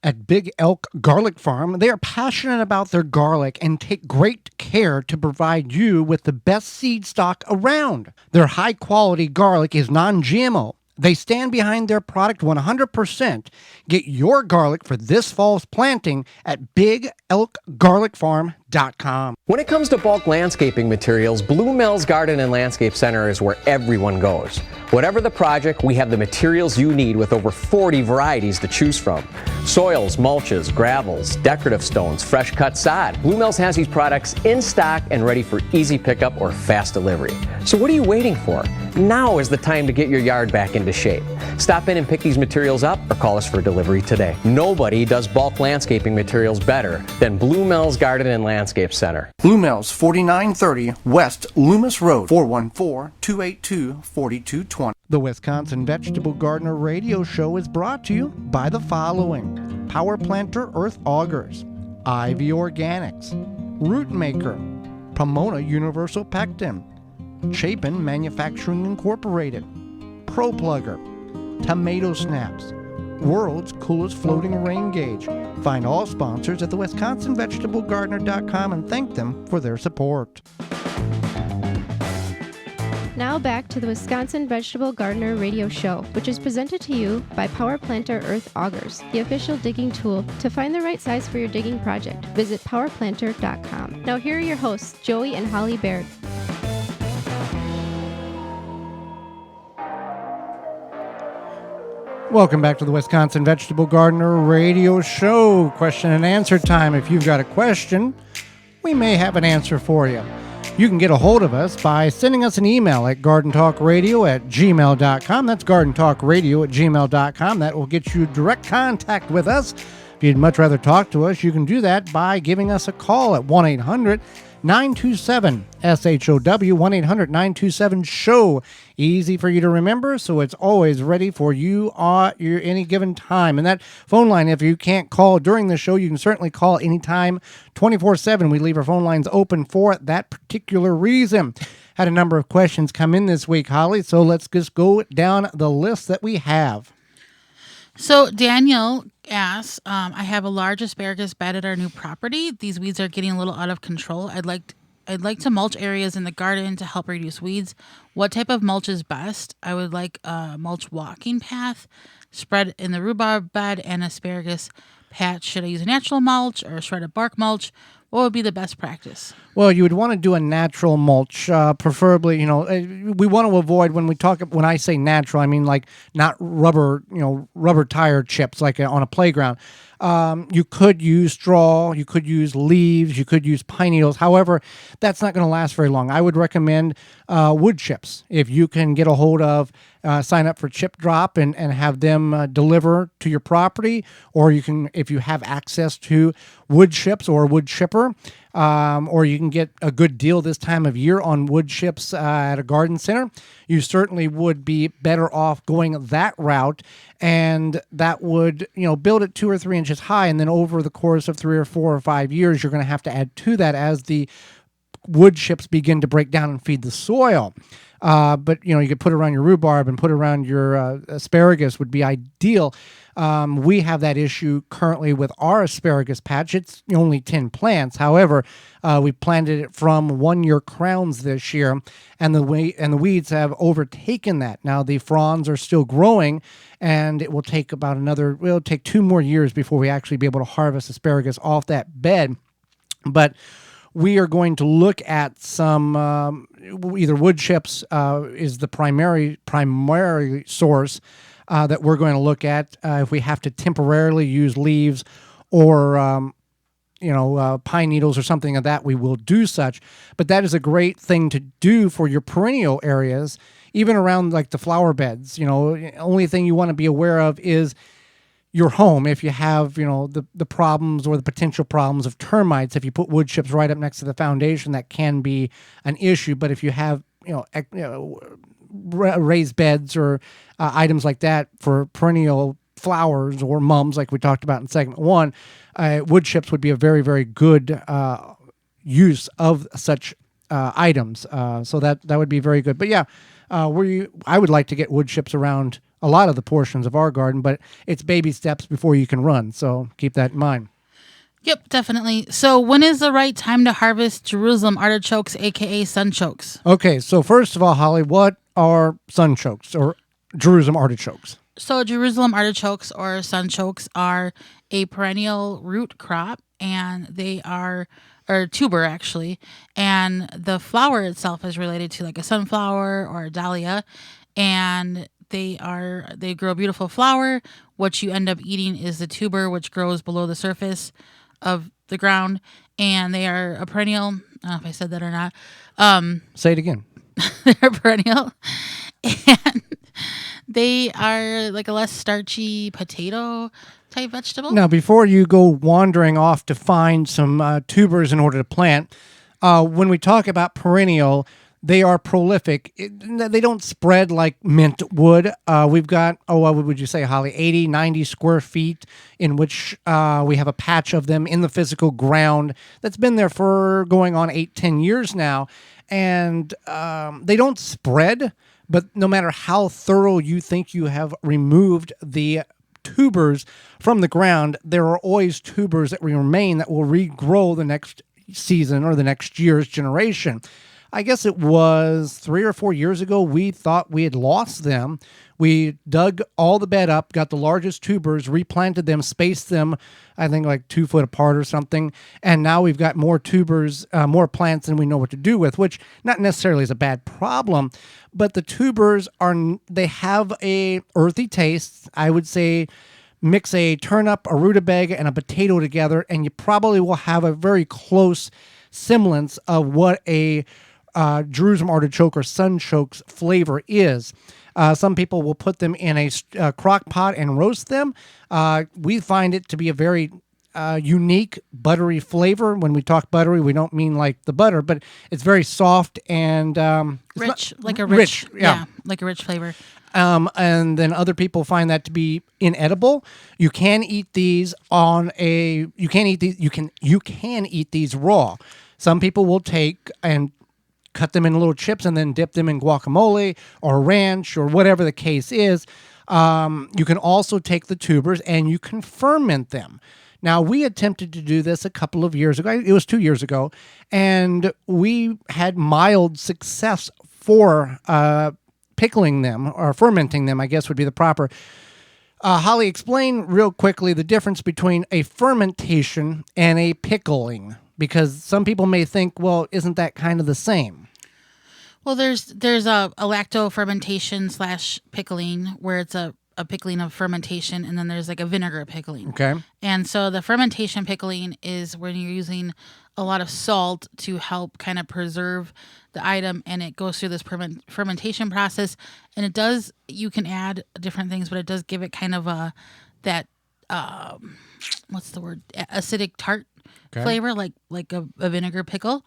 At Big Elk Garlic Farm, they are passionate about their garlic and take great care to provide you with the best seed stock around. Their high-quality garlic is non-GMO. They stand behind their product 100%. Get your garlic for this fall's planting at BigElkGarlicFarm.com. When it comes to bulk landscaping materials, Blue Mills Garden and Landscape Center is where everyone goes. Whatever the project, we have the materials you need with over 40 varieties to choose from. Soils, mulches, gravels, decorative stones, fresh cut sod. Blue Mills has these products in stock and ready for easy pickup or fast delivery. So what are you waiting for? Now is the time to get your yard back into shape. Stop in and pick these materials up or call us for delivery today. Nobody does bulk landscaping materials better than Blue Mills Garden and Landscape Center. Blue Mills, 4930 West Loomis Road, 414-282-4220. The Wisconsin Vegetable Gardener radio show is brought to you by the following: Power Planter Earth Augers, Ivy Organics, Root Maker, Pomona Universal Pectin, Chapin Manufacturing Incorporated, Pro Plugger, Tomato Snaps, World's Coolest Floating Rain Gauge. Find all sponsors at the WisconsinVegetableGardener.com and thank them for their support. Now back to the Wisconsin Vegetable Gardener radio show, which is presented to you by Power Planter Earth Augers, the official digging tool. To find the right size for your digging project, visit powerplanter.com. Now here are your hosts, Joey and Holly Baird. Welcome back to the Wisconsin Vegetable Gardener radio show. Question and answer time. If you've got a question, we may have an answer for you. You can get a hold of us by sending us an email at gardentalkradio@gmail.com. That's gardentalkradio@gmail.com. That will get you direct contact with us. If you'd much rather talk to us, you can do that by giving us a call at 1-800-927-SHOW, 1-800-927-SHOW. Easy for you to remember, so it's always ready for you at any given time. And that phone line, if you can't call during the show, you can certainly call anytime, 24/7. We leave our phone lines open for that particular reason. Had a number of questions come in this week, Holly, so let's just go down the list that we have. So Daniel asks, I have a large asparagus bed at our new property. These weeds are getting a little out of control. I'd like to mulch areas in the garden to help reduce weeds. What type of mulch is best? I would like a mulch walking path spread in the rhubarb bed and asparagus patch. Should I use a natural mulch or a shredded bark mulch? What would be the best practice? Well, you would want to do a natural mulch, preferably. We want to avoid when I say natural, I mean like not rubber tire chips like on a playground. You could use straw, you could use leaves, you could use pine needles. However, that's not going to last very long. I would recommend wood chips. If you can get a hold of, sign up for Chip Drop and have them deliver to your property, or you can, if you have access to wood chips or a wood chipper, or you can get a good deal this time of year on wood chips at a garden center, you certainly would be better off going that route, and that would, build it 2 or 3 inches high, and then over the course of 3 or 4 or 5 years, you're going to have to add to that as the wood chips begin to break down and feed the soil. But you could put it around your rhubarb and put it around your asparagus would be ideal. We have that issue currently with our asparagus patch. It's only 10 plants. However, we planted it from 1-year crowns this year, and the weeds have overtaken that. Now the fronds are still growing, and it will take it'll take 2 more years before we actually be able to harvest asparagus off that bed. But we are going to look at some either wood chips is the primary source that we're going to look at if we have to temporarily use leaves or pine needles or something of that, we will do such. But that is a great thing to do for your perennial areas, even around like the flower beds. The only thing you want to be aware of is your home. If you have, the problems or the potential problems of termites, if you put wood chips right up next to the foundation, that can be an issue. But if you have, raised beds or items like that for perennial flowers or mums, like we talked about in segment 1, wood chips would be a very, very good use of such items. So that would be very good. But yeah, I would like to get wood chips around a lot of the portions of our garden, but it's baby steps before you can run. So keep that in mind. Yep, definitely. So when is the right time to harvest Jerusalem artichokes, aka sunchokes? Okay, so first of all, Holly, what are sunchokes or Jerusalem artichokes? So Jerusalem artichokes or sunchokes are a perennial root crop, and they are or tuber actually, and the flower itself is related to like a sunflower or a dahlia, and they grow a beautiful flower. What you end up eating is the tuber, which grows below the surface of the ground, and they are a perennial. I don't know if I said that or not. Say it again. They're perennial, and they are like a less starchy potato type vegetable. Now, before you go wandering off to find some tubers in order to plant, when we talk about perennial, they are prolific. They don't spread like mint would. We've got, what would you say, Holly, 80, 90 square feet in which we have a patch of them in the physical ground that's been there for going on 8-10 years now. And they don't spread, but no matter how thorough you think you have removed the tubers from the ground, there are always tubers that remain that will regrow the next season or the next year's generation. I guess it was 3 or 4 years ago, we thought we had lost them. We dug all the bed up, got the largest tubers, replanted them, spaced them, I think like 2 foot apart or something. And now we've got more tubers, more plants than we know what to do with, which not necessarily is a bad problem. But the tubers they have a earthy taste. I would say mix a turnip, a rutabaga, and a potato together, and you probably will have a very close semblance of what a Jerusalem artichoke or sunchokes flavor is. Some people will put them in a crock pot and roast them. We find it to be a very unique buttery flavor. When we talk buttery, we don't mean like the butter, but it's very soft and rich, like a rich, like a rich flavor. And then other people find that to be inedible. You can eat these you can eat these raw. Some people will take and cut them in little chips and then dip them in guacamole or ranch or whatever the case is. You can also take the tubers and you can ferment them. Now, we attempted to do this a couple of years ago. It was 2 years ago. And we had mild success for pickling them, or fermenting them, I guess would be the proper. Holly, explain real quickly the difference between a fermentation and a pickling, because some people may think, well, isn't that kind of the same? Well, there's a lacto fermentation / pickling, where it's a pickling of fermentation, and then there's like a vinegar pickling. Okay. And so the fermentation pickling is when you're using a lot of salt to help kind of preserve the item, and it goes through this fermentation process, and you can add different things, but it does give it kind of what's the word? Acidic tart flavor, like a vinegar pickle.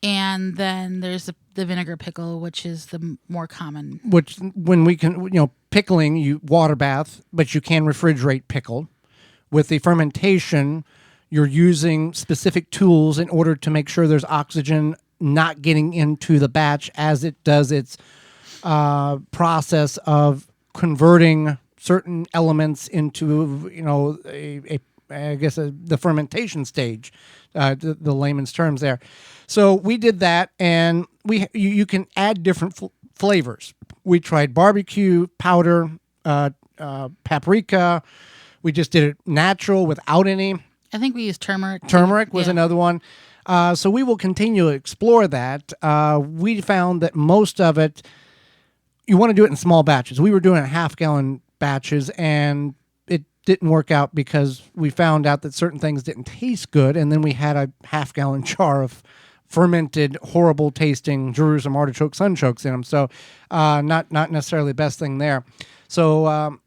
And then there's the vinegar pickle, which is the more common. Which, when we can, pickling, you water bath, but you can refrigerate pickle. With the fermentation, you're using specific tools in order to make sure there's oxygen not getting into the batch as it does its process of converting certain elements into, the fermentation stage, the layman's terms there. So we did that, and you can add different flavors. We tried barbecue powder, paprika. We just did it natural without any. I think we used turmeric. Turmeric was another one. So we will continue to explore that. We found that most of it, you want to do it in small batches. We were doing it in half-gallon batches, and it didn't work out because we found out that certain things didn't taste good, and then we had a half-gallon jar of fermented, horrible-tasting Jerusalem artichoke sunchokes in them. So not necessarily the best thing there. So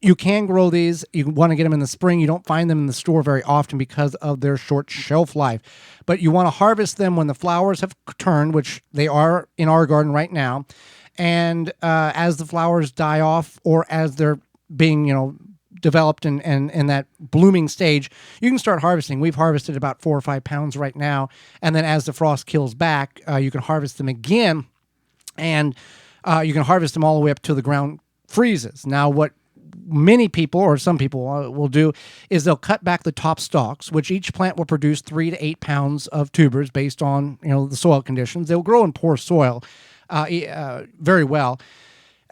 you can grow these. You want to get them in the spring. You don't find them in the store very often because of their short shelf life. But you want to harvest them when the flowers have turned, which they are in our garden right now. And as the flowers die off, or as they're being, developed and in that blooming stage, you can start harvesting. We've harvested about 4 or 5 pounds right now. And then as the frost kills back, you can harvest them again. And you can harvest them all the way up till the ground freezes. Now, what many people, or some people will do, is they'll cut back the top stalks, which each plant will produce 3 to 8 pounds of tubers based on the soil conditions. They'll grow in poor soil very well.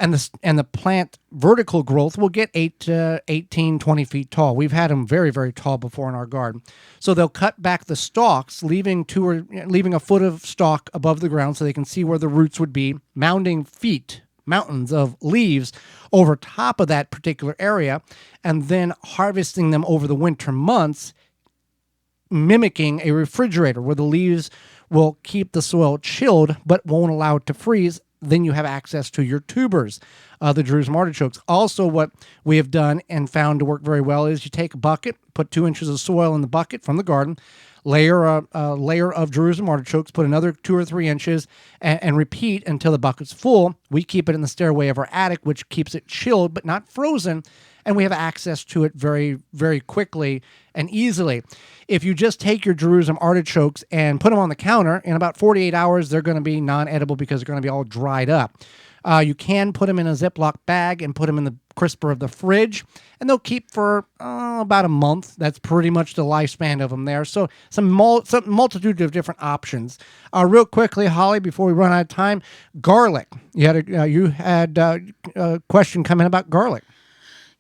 And the plant vertical growth will get 8 to 18, 20 feet tall. We've had them very, very tall before in our garden. So they'll cut back the stalks, leaving a foot of stalk above the ground so they can see where the roots would be, mountains of leaves over top of that particular area, and then harvesting them over the winter months, mimicking a refrigerator where the leaves will keep the soil chilled but won't allow it to freeze. Then you have access to your tubers, the Jerusalem artichokes. Also, what we have done and found to work very well is you take a bucket, put 2 inches of soil in the bucket from the garden, layer a layer of Jerusalem artichokes, put another 2 or 3 inches, and repeat until the bucket's full. We keep it in the stairway of our attic, which keeps it chilled but not frozen, and we have access to it very, very quickly and easily. If you just take your Jerusalem artichokes and put them on the counter, in about 48 hours, they're going to be non-edible because they're going to be all dried up. You can put them in a Ziploc bag and put them in the crisper of the fridge, and they'll keep for about a month. That's pretty much the lifespan of them there. So some multitude of different options. Real quickly, Holly, before we run out of time, garlic. You had a question coming about garlic.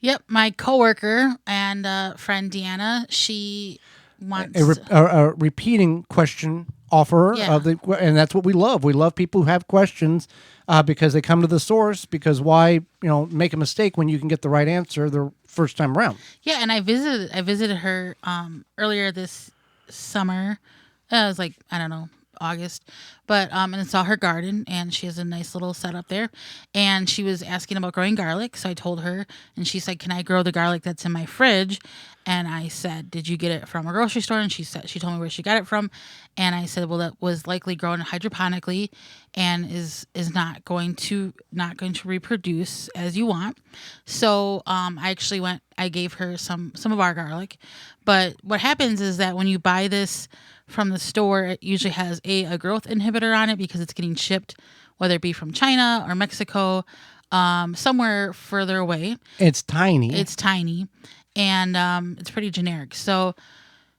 Yep, my coworker and friend Deanna, she wants a repeating question offerer and that's what we love. We love people who have questions because they come to the source. Because why make a mistake when you can get the right answer the first time around? Yeah, and I visited her earlier this summer. It was like, I don't know, August, but and saw her garden, and she has a nice little setup there, and she was asking about growing garlic. So I told her, and she said, "Can I grow the garlic that's in my fridge?" And I said, "Did you get it from a grocery store?" And she told me where she got it from, and I said, "Well, that was likely grown hydroponically, and is not going to reproduce as you want." So I actually I gave her some of our garlic, but what happens is that when you buy this from the store, it usually has a growth inhibitor on it because it's getting shipped, whether it be from China or Mexico, somewhere further away. It's tiny. And it's pretty generic. So,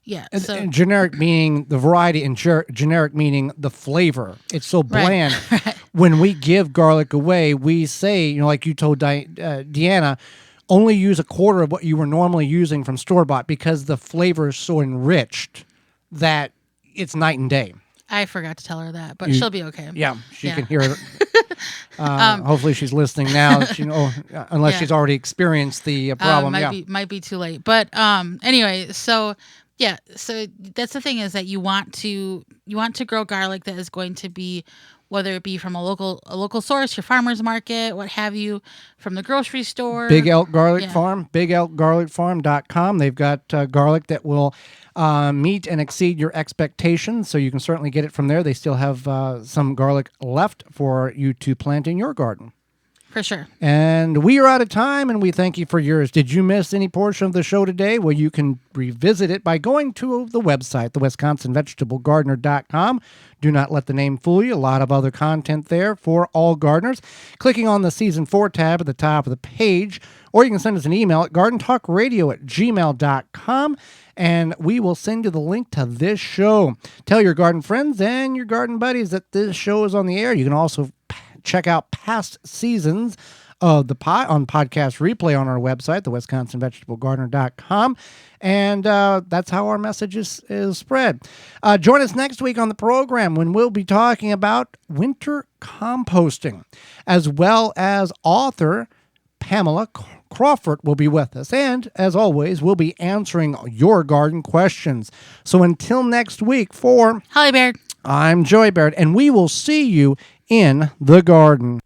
yeah. And generic meaning the variety, and generic meaning the flavor. It's so bland. Right. When we give garlic away, we say, like you told Deanna, only use a quarter of what you were normally using from store-bought because the flavor is so enriched that it's night and day. I forgot to tell her that, but she'll be okay. Yeah, she can hear it. Hopefully she's listening now. Unless she's already experienced the problem. Might be too late. But anyway, so that's the thing, is that you want to grow garlic that is going to be, whether it be from a local source, your farmer's market, what have you, from the grocery store. Big Elk Garlic Farm, bigelkgarlicfarm.com. They've got garlic that will meet and exceed your expectations, so you can certainly get it from there. They still have some garlic left for you to plant in your garden. For sure. And we are out of time, and we thank you for yours. Did you miss any portion of the show today? Well, you can revisit it by going to the website, the WisconsinVegetableGardener.com. Do not let the name fool you. A lot of other content there for all gardeners. Clicking on the Season 4 tab at the top of the page, or you can send us an email at gardentalkradio@gmail.com, and we will send you the link to this show. Tell your garden friends and your garden buddies that this show is on the air. You can also check out past seasons of the on podcast replay on our website, the WisconsinVegetableGardener.com. And that's how our message is spread. Join us next week on the program when we'll be talking about winter composting, as well as author Pamela Crawford will be with us. And as always, we'll be answering your garden questions. So until next week, for Holly Baird. I'm Joey Baird, and we will see you in the garden.